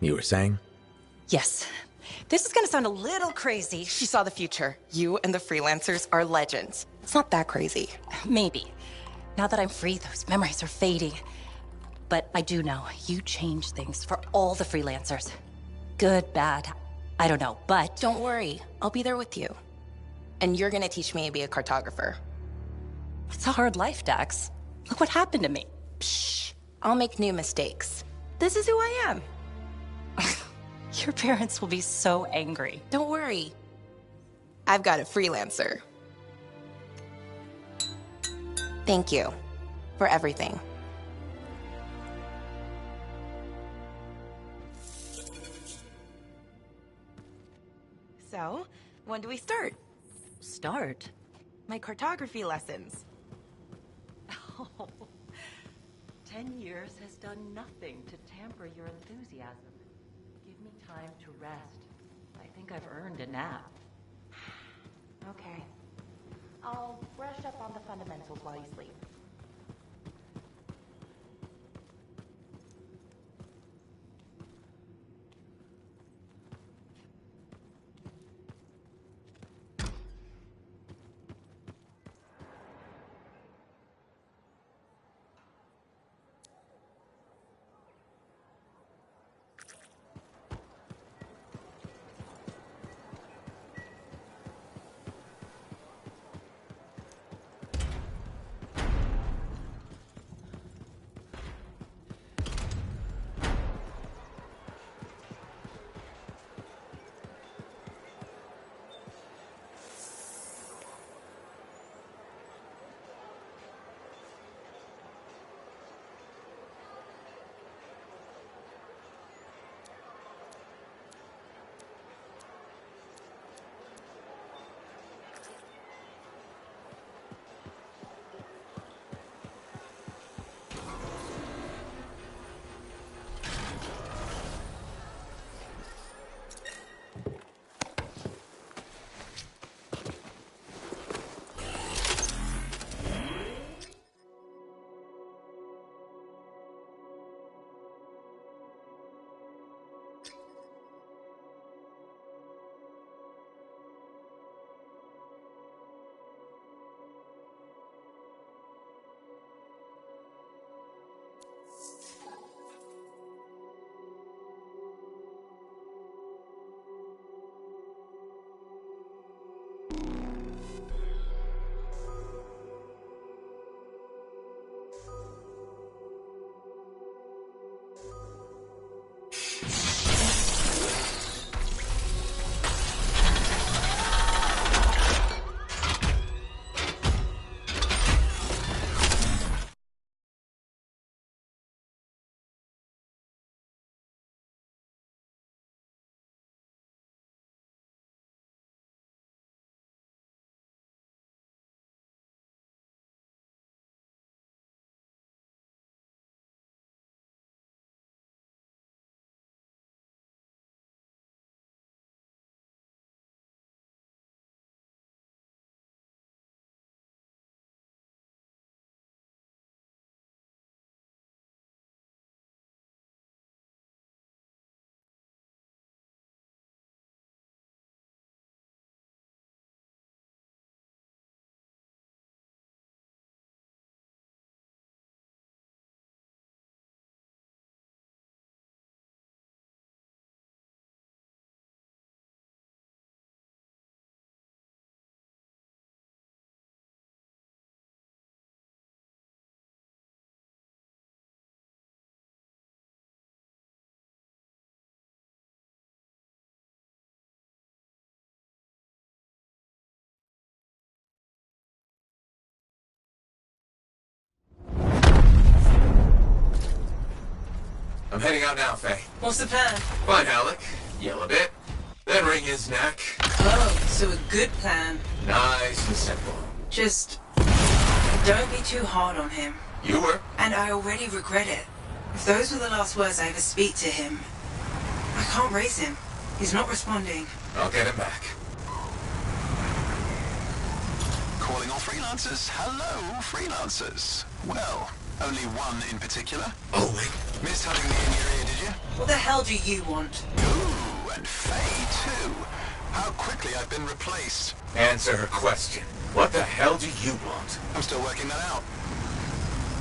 [SPEAKER 9] you were saying?
[SPEAKER 14] Yes. This is gonna sound a little crazy. She saw the future. You and the freelancers are legends. It's not that crazy. Maybe. Now that I'm free, those memories are fading. But I do know you change things for all the freelancers. Good, bad, I don't know, but... Don't worry. I'll be there with you. And you're gonna teach me to be a cartographer. It's a hard life, Dax. Look what happened to me. Psh, I'll make new mistakes. This is who I am. Your parents will be so angry. Don't worry. I've got a freelancer. Thank you for everything.
[SPEAKER 16] So, when do we start?
[SPEAKER 14] Start?
[SPEAKER 16] My cartography lessons.
[SPEAKER 14] Oh, 10 years has done nothing to tamper your enthusiasm. Give me time to rest. I think I've earned a nap.
[SPEAKER 16] Okay. I'll brush up on the fundamentals while you sleep.
[SPEAKER 2] heading out now, Faye.
[SPEAKER 1] What's the plan?
[SPEAKER 2] Find Alec, yell a bit, then wring his neck.
[SPEAKER 1] Oh, so a good plan.
[SPEAKER 2] Nice and simple.
[SPEAKER 1] Just don't be too hard on him.
[SPEAKER 2] You were.
[SPEAKER 1] And I already regret it. If those were the last words I ever speak to him, I can't raise him. He's not responding.
[SPEAKER 2] I'll get him back.
[SPEAKER 17] Calling all freelancers. Hello, freelancers. Well, only one in particular.
[SPEAKER 2] Oh, wait.
[SPEAKER 17] Missed having me in your ear, did you?
[SPEAKER 1] What the hell do you want?
[SPEAKER 17] Ooh, and Faye, too. How quickly I've been replaced.
[SPEAKER 2] Answer her question. What the hell do you want?
[SPEAKER 17] I'm still working that out.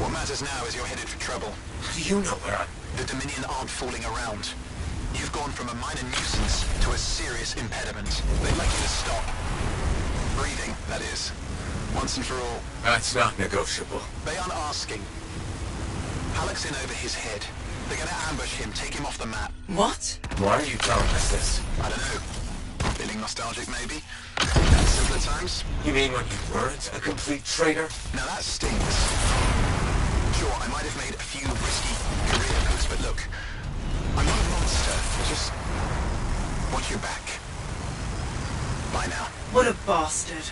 [SPEAKER 17] What matters now is you're headed for trouble.
[SPEAKER 2] How do you know where I'm...
[SPEAKER 17] The Dominion aren't fooling around. You've gone from a minor nuisance to a serious impediment. They'd like you to stop. Breathing, that is. Once and for all.
[SPEAKER 2] That's not negotiable.
[SPEAKER 17] They aren't asking. Halleck's in over his head. They're gonna ambush him, take him off the map.
[SPEAKER 1] What?
[SPEAKER 2] Why are you telling us this?
[SPEAKER 17] I don't know. Feeling nostalgic, maybe? At simpler times?
[SPEAKER 2] You mean when you weren't a complete traitor?
[SPEAKER 17] Now that stings. Sure, I might have made a few risky career moves, but look, I'm not a monster. Just watch your back. Bye now.
[SPEAKER 1] What a bastard.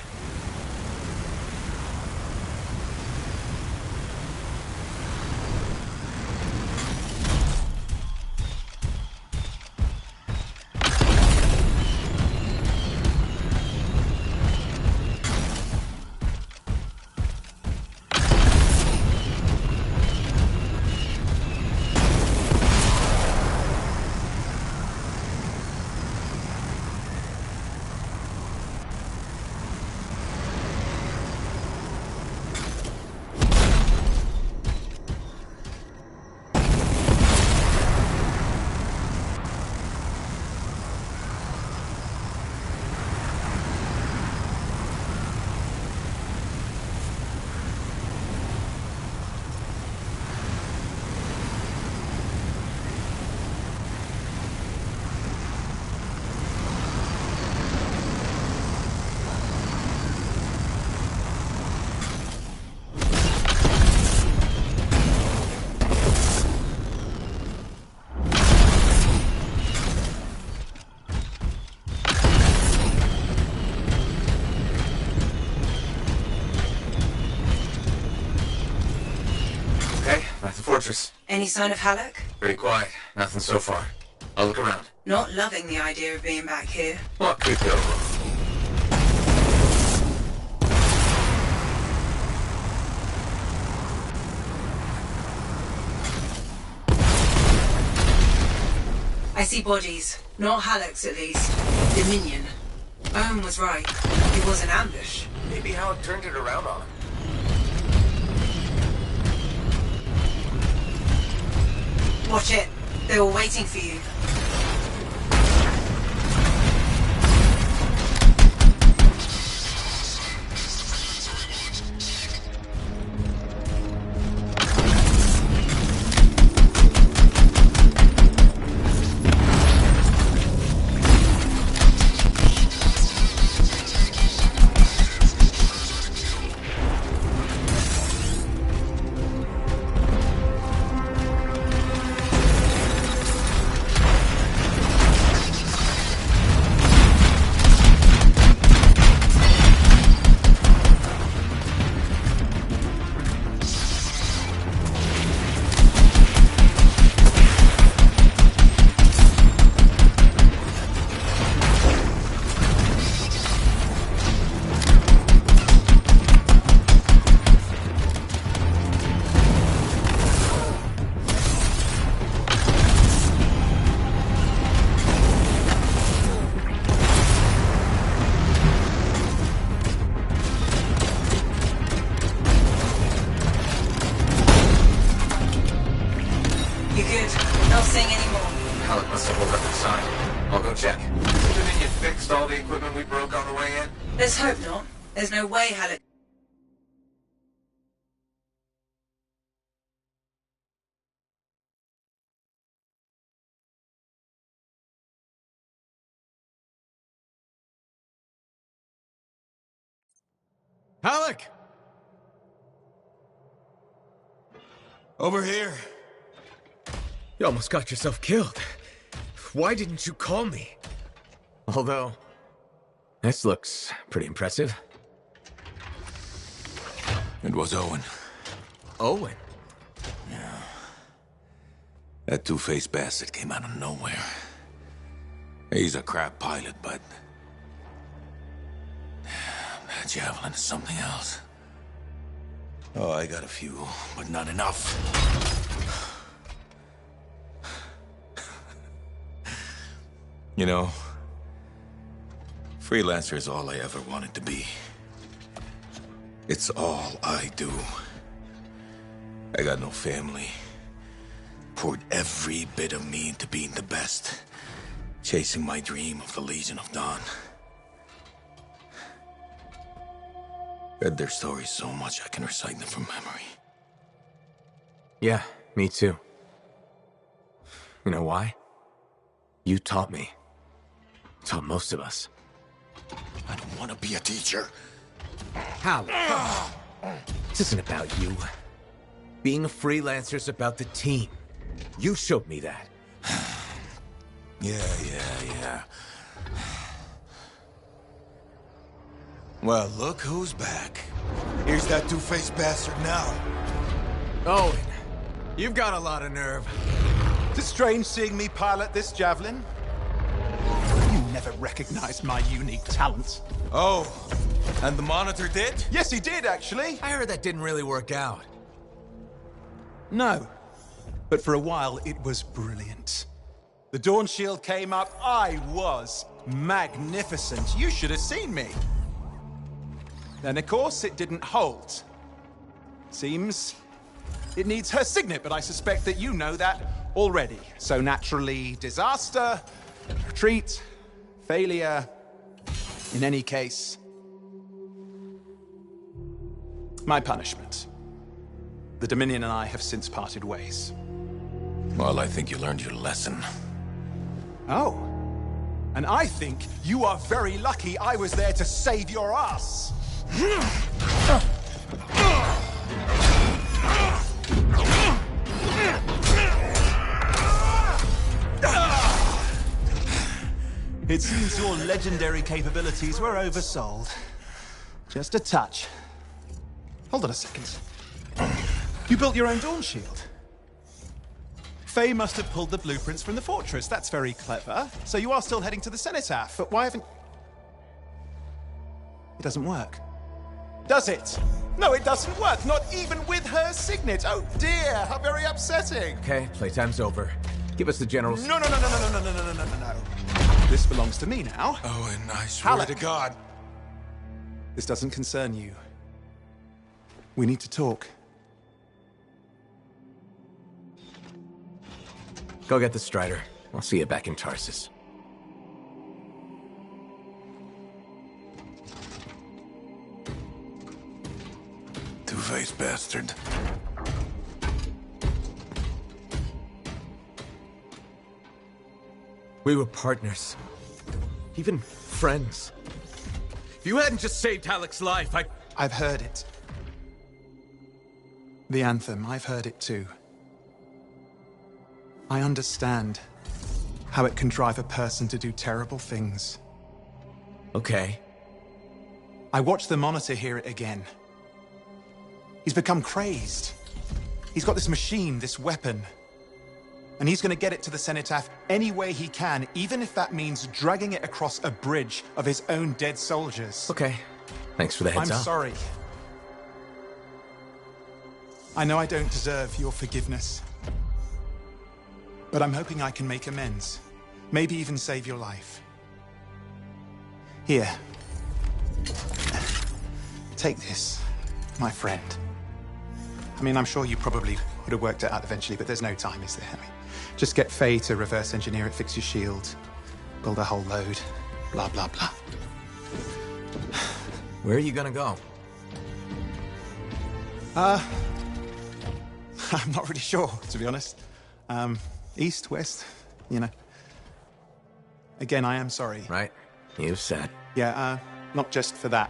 [SPEAKER 2] Fortress.
[SPEAKER 1] Any sign of Halleck?
[SPEAKER 2] Pretty quiet. Nothing so far. I'll look around.
[SPEAKER 1] Not loving the idea of being back here.
[SPEAKER 2] What could go wrong?
[SPEAKER 1] I see bodies. Not Halleck's, at least. Dominion. Owen was right. It was an ambush.
[SPEAKER 2] Maybe Halleck turned it around on him.
[SPEAKER 1] Watch it. They were waiting for you. Let's hope not. There's no way Halleck...
[SPEAKER 6] Halleck! Over here.
[SPEAKER 9] You almost got yourself killed. Why didn't you call me? Although, this looks pretty impressive.
[SPEAKER 18] It was Owen.
[SPEAKER 9] Owen?
[SPEAKER 18] Yeah. That two-faced bastard came out of nowhere. He's a crap pilot, but... that javelin is something else. Oh, I got a few, but not enough. You know, freelancer is all I ever wanted to be. It's all I do. I got no family. Poured every bit of me into being the best. Chasing my dream of the Legion of Dawn. Read their stories so much I can recite them from memory.
[SPEAKER 9] Yeah, me too. You know why? You taught me. Taught most of us.
[SPEAKER 18] I don't want to be a teacher.
[SPEAKER 9] Hal, this isn't about you. Being a freelancer is about the team. You showed me that.
[SPEAKER 18] Yeah. Well, look who's back. Here's that two-faced bastard now.
[SPEAKER 9] Owen, you've got a lot of nerve.
[SPEAKER 19] It's strange seeing me pilot this javelin. You never recognized my unique talents.
[SPEAKER 18] Oh, and the Monitor did?
[SPEAKER 19] Yes, he did, actually.
[SPEAKER 9] I heard that didn't really work out.
[SPEAKER 19] No, but for a while it was brilliant. The Dawn Shield came up, I was magnificent. You should have seen me. Then, of course, it didn't hold. Seems it needs her signet, but I suspect that you know that already. So naturally, disaster, retreat, failure. In any case, my punishment. The Dominion and I have since parted ways.
[SPEAKER 18] Well, I think you learned your lesson.
[SPEAKER 19] Oh. And I think you are very lucky I was there to save your ass. It seems your legendary capabilities were oversold. Just a touch. Hold on a second. You built your own Dawn Shield. Faye must have pulled the blueprints from the fortress. That's very clever. So you are still heading to the Cenotaph, but why haven't... It doesn't work. Does it? No, it doesn't work. Not even with her signet. Oh dear, how very upsetting.
[SPEAKER 9] Okay, playtime's over. Give us the general's...
[SPEAKER 19] No. This belongs to me now.
[SPEAKER 18] Oh, and I swear to God.
[SPEAKER 19] This doesn't concern you. We need to talk.
[SPEAKER 9] Go get the Strider. I'll see you back in Tarsus.
[SPEAKER 18] Two-faced bastard.
[SPEAKER 9] We were partners. Even friends. If you hadn't just saved Halleck's life,
[SPEAKER 19] I've heard it. The Anthem, I've heard it too. I understand how it can drive a person to do terrible things.
[SPEAKER 9] Okay.
[SPEAKER 19] I watched the Monitor hear it again. He's become crazed. He's got this machine, this weapon. And he's going to get it to the Cenotaph any way he can, even if that means dragging it across a bridge of his own dead soldiers.
[SPEAKER 9] Okay. Thanks for the heads up.
[SPEAKER 19] I'm sorry. I know I don't deserve your forgiveness. But I'm hoping I can make amends. Maybe even save your life. Here. Take this, my friend. I mean, I'm sure you probably would have worked it out eventually, but there's no time, is there? I mean, just get Faye to reverse engineer it, fix your shield, build a whole load, blah, blah, blah.
[SPEAKER 9] Where are you gonna go?
[SPEAKER 19] I'm not really sure, to be honest. East, west, you know. Again, I am sorry.
[SPEAKER 9] Right. You've said.
[SPEAKER 19] Yeah, not just for that.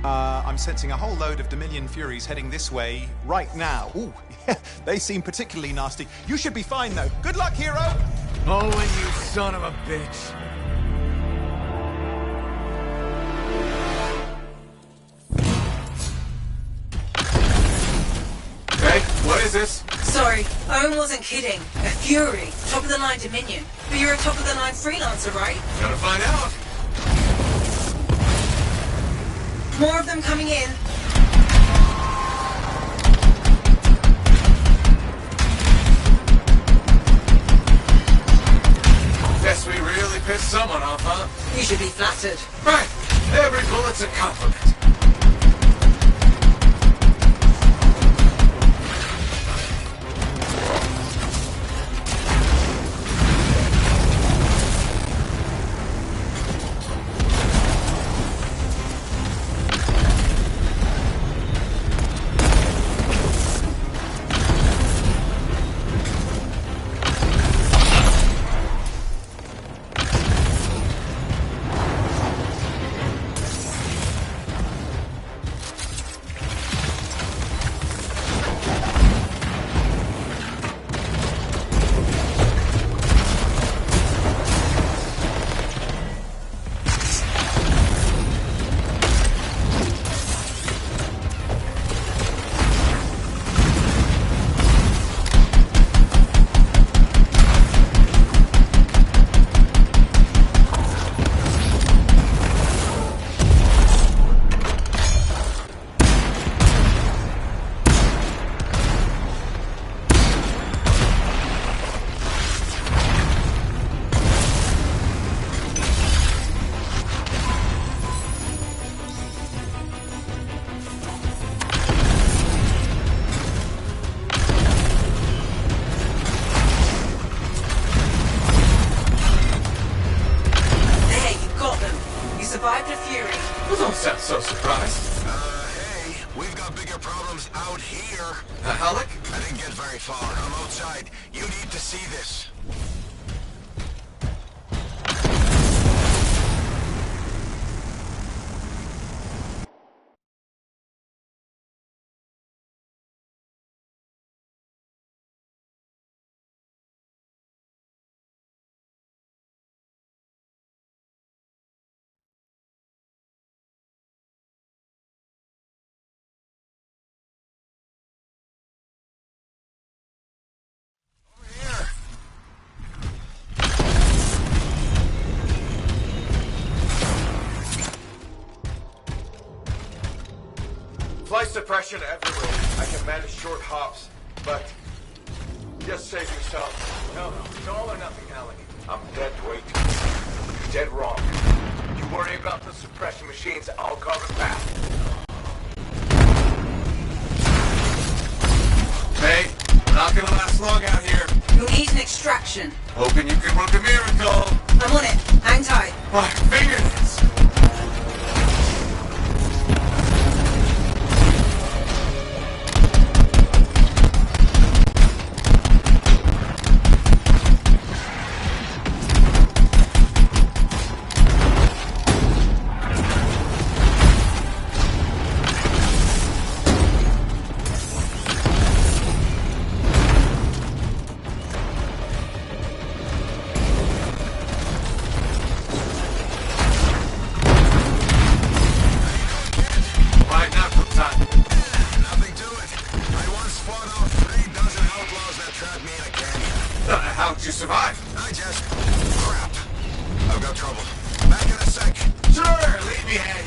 [SPEAKER 19] I'm sensing a whole load of Dominion Furies heading this way right now. Ooh, they seem particularly nasty. You should be fine, though. Good luck, hero!
[SPEAKER 9] Owen, you son of a bitch.
[SPEAKER 2] Hey, what is this?
[SPEAKER 1] Sorry, Owen wasn't kidding. A Fury, top-of-the-line Dominion. But you're a top-of-the-line freelancer, right?
[SPEAKER 2] Gotta find out.
[SPEAKER 1] More of them coming in.
[SPEAKER 2] Guess we really pissed someone off, huh?
[SPEAKER 1] You should be flattered.
[SPEAKER 2] Right. Every bullet's a compliment.
[SPEAKER 1] survived a Fury.
[SPEAKER 2] Well, don't sound so surprised.
[SPEAKER 17] Hey, we've got bigger problems out here.
[SPEAKER 2] Alec?
[SPEAKER 17] I didn't get very far. I'm outside. You need to see this.
[SPEAKER 20] Flight suppression everywhere. I can manage short hops, but just save yourself. No, it's all or nothing, Alec. I'm dead weight. You're dead wrong. You worry about the suppression machines, I'll cover the path.
[SPEAKER 2] Hey, we're not gonna last long out here.
[SPEAKER 1] You'll need an extraction.
[SPEAKER 2] Hoping you can work a miracle.
[SPEAKER 1] I'm on it. Hang tight.
[SPEAKER 2] My fingernails. How'd you survive?
[SPEAKER 17] I just... crap. I've got trouble. Back in a sec.
[SPEAKER 2] Sure, leave me hanging.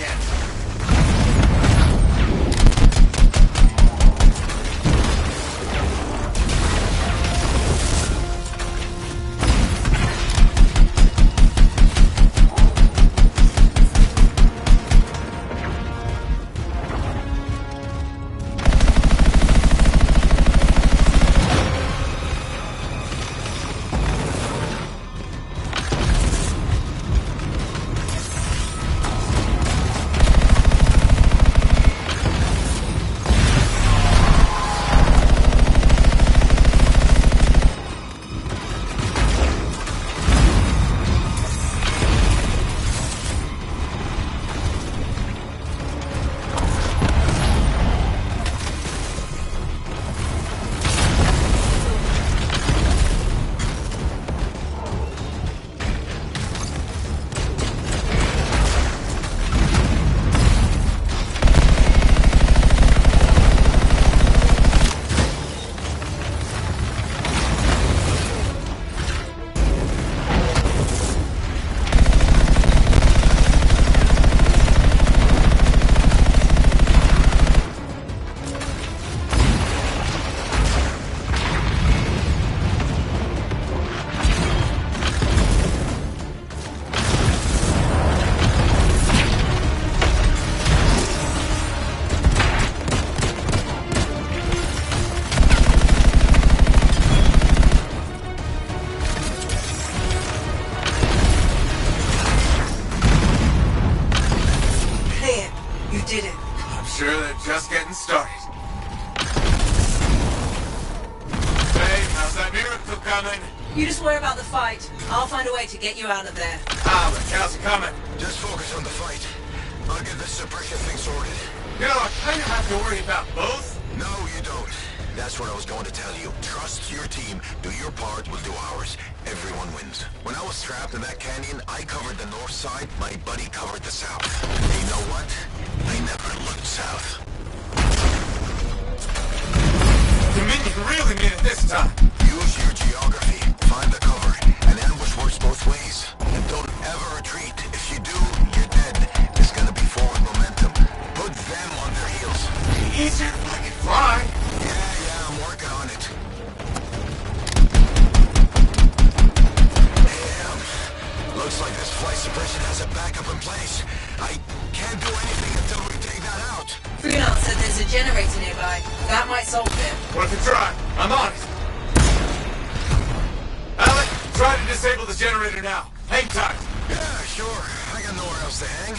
[SPEAKER 20] coming.
[SPEAKER 1] You just worry about the fight. I'll find a way to get you out of there.
[SPEAKER 20] Ah, the cows are coming.
[SPEAKER 17] Just focus on the fight. I'll get this suppression thing sorted.
[SPEAKER 20] You know, I kind of have to worry about both.
[SPEAKER 17] No, you don't. That's what I was going to tell you. Trust your team. Do your part, we'll do ours. Everyone wins. When I was trapped in that canyon, I covered the north side, my buddy covered the south. And you know what? I never looked south.
[SPEAKER 20] Dominion really mean it this time.
[SPEAKER 17] Use your geography. Find the cover. An ambush works both ways. And don't ever retreat. If you do, you're dead. It's gonna be forward momentum. Put them on their heels.
[SPEAKER 20] Easier if I can fly.
[SPEAKER 17] Yeah, I'm working on it. Damn. Looks like this flight suppression has a backup in place. I can't do anything until we take that out.
[SPEAKER 1] Freelance said there's a generator nearby. That might solve it.
[SPEAKER 20] What if we try? I'm on it. Alec, try to disable the generator now. Hang tight.
[SPEAKER 17] Yeah, sure. I got nowhere else to hang.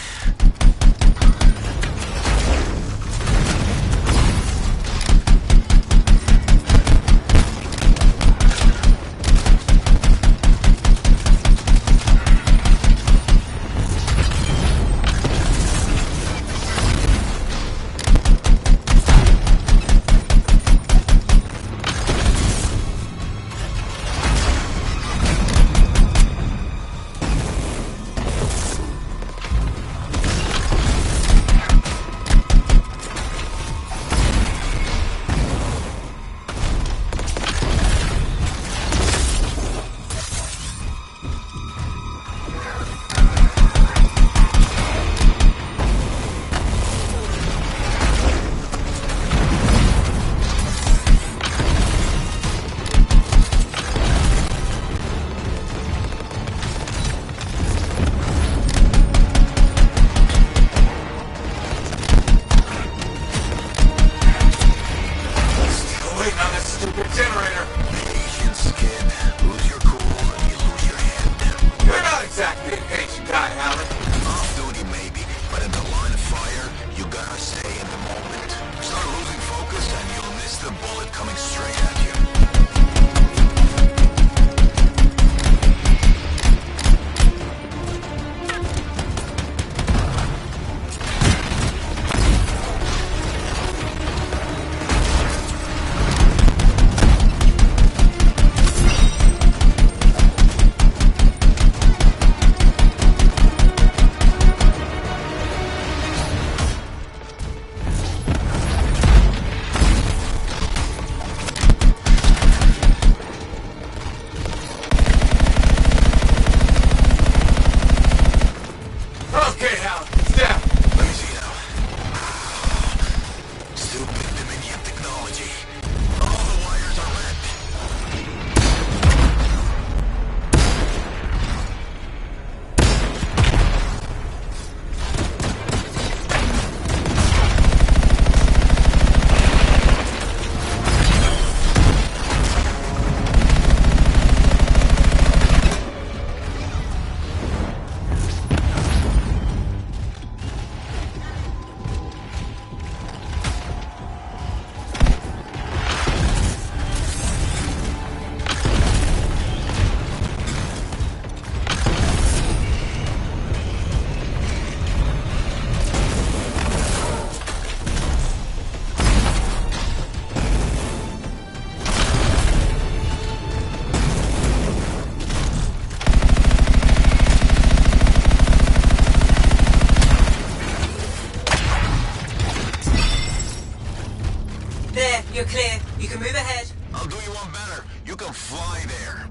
[SPEAKER 1] You're clear. You can move ahead.
[SPEAKER 17] I'll do you one better. You can fly there.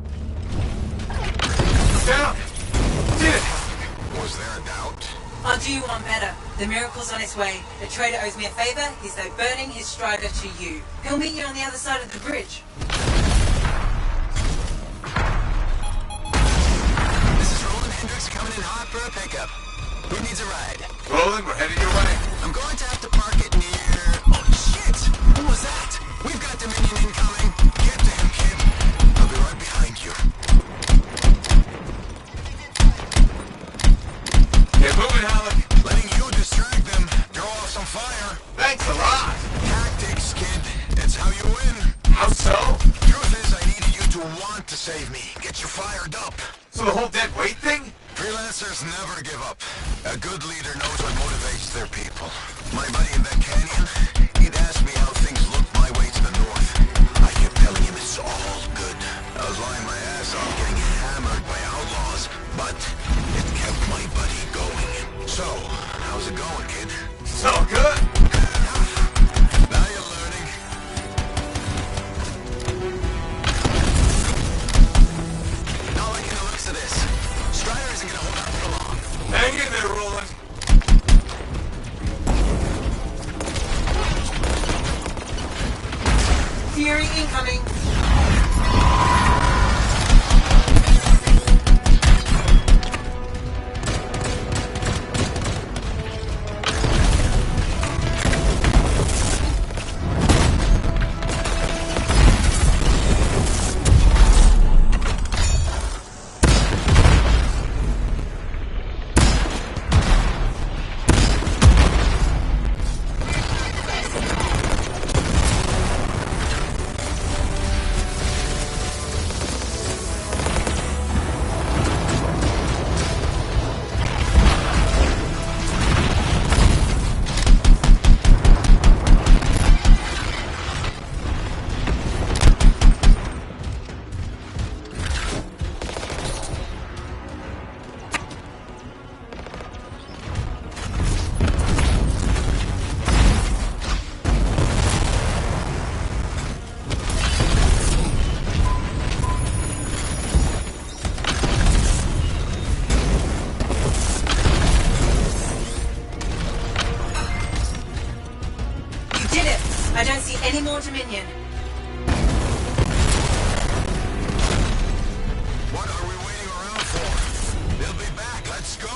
[SPEAKER 20] Down! Did it!
[SPEAKER 17] Was there a doubt?
[SPEAKER 1] I'll do you one better. The miracle's on its way. The trader owes me a favor. He's though burning his strider to you. He'll meet you on the other side of the bridge.
[SPEAKER 17] This is Roland Hendricks coming in hot for a pickup. Who needs a ride?
[SPEAKER 20] Roland, we're headed your way.
[SPEAKER 17] I'm going to have to park it near... Oh, shit! Who was that? We've got Dominion incoming. Get to him, kid. I'll be right behind you.
[SPEAKER 20] Get moving, Alec.
[SPEAKER 17] Letting you distract them. Throw off some fire.
[SPEAKER 20] Thanks a lot.
[SPEAKER 17] Tactics, kid. It's how you win.
[SPEAKER 20] How so?
[SPEAKER 17] Truth is, I needed you to want want to save me, get you fired up.
[SPEAKER 2] So the whole dead weight thing?
[SPEAKER 17] Freelancers never give up. A good leader knows what motivates their people. My buddy in that canyon, he'd asked me how things looked my way to the north. I kept telling him it's all good. I was lying my ass off getting hammered by outlaws, but it kept my buddy going. So, how's it going, kid?
[SPEAKER 2] So good!
[SPEAKER 17] Now you're learning. Not liking the looks of this. Strider isn't gonna hold out for long.
[SPEAKER 2] Hang in there, Roland.
[SPEAKER 13] Fury incoming. I don't see any more Dominion.
[SPEAKER 17] What are we waiting around for? They'll be back. Let's go.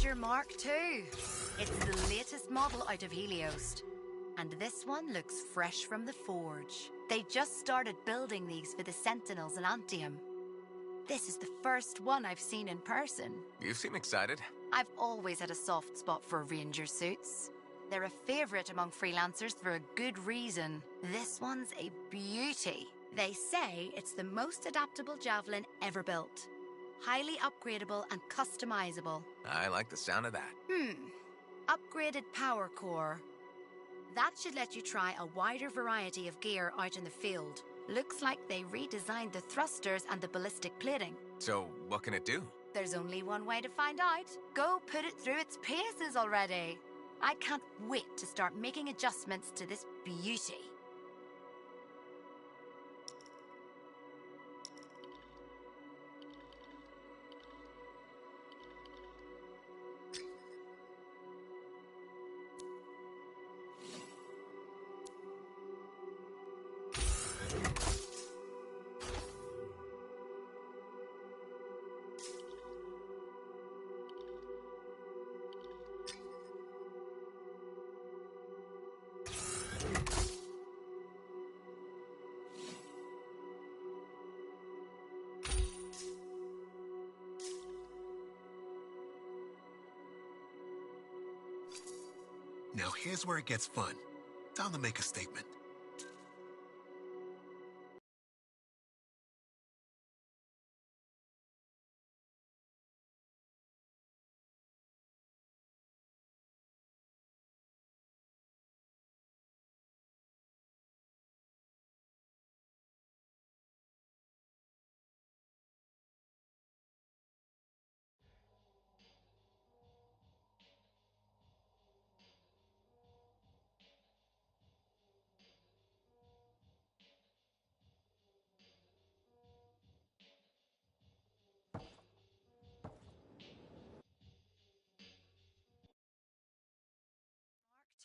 [SPEAKER 21] Ranger Mark II. It's the latest model out of Helios. And this one looks fresh from the forge. They just started building these for the Sentinels in Anthem. This is the first one I've seen in person.
[SPEAKER 6] You seem excited.
[SPEAKER 21] I've always had a soft spot for Ranger suits. They're a favorite among freelancers for a good reason. This one's a beauty. They say it's the most adaptable javelin ever built. Highly upgradable and customizable.
[SPEAKER 9] I like the sound of that.
[SPEAKER 21] Upgraded power core. That should let you try a wider variety of gear out in the field. Looks like they redesigned the thrusters and the ballistic plating.
[SPEAKER 9] So, what can it do?
[SPEAKER 21] There's only one way to find out. Go put it through its paces already. I can't wait to start making adjustments to this beauty.
[SPEAKER 12] Now here's where it gets fun. Time to make a statement.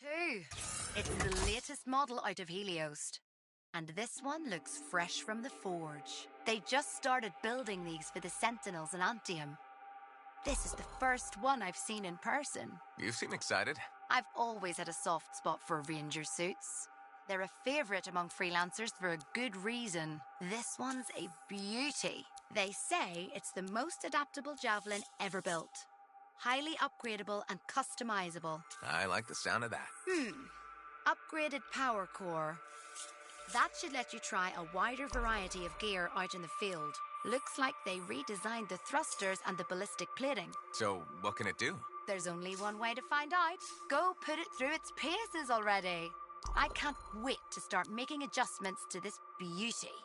[SPEAKER 21] Two. It's the latest model out of Helios. And this one looks fresh from the forge. They just started building these for the Sentinels in Anthem. This is the first one I've seen in person.
[SPEAKER 9] You seem excited.
[SPEAKER 21] I've always had a soft spot for ranger suits. They're a favorite among freelancers for a good reason. This one's a beauty. They say it's the most adaptable javelin ever built. Highly upgradable and customizable.
[SPEAKER 9] I like the sound of that.
[SPEAKER 21] Upgraded power core. That should let you try a wider variety of gear out in the field. Looks like they redesigned the thrusters and the ballistic plating.
[SPEAKER 9] So, what can it do?
[SPEAKER 21] There's only one way to find out. Go put it through its paces already. I can't wait to start making adjustments to this beauty.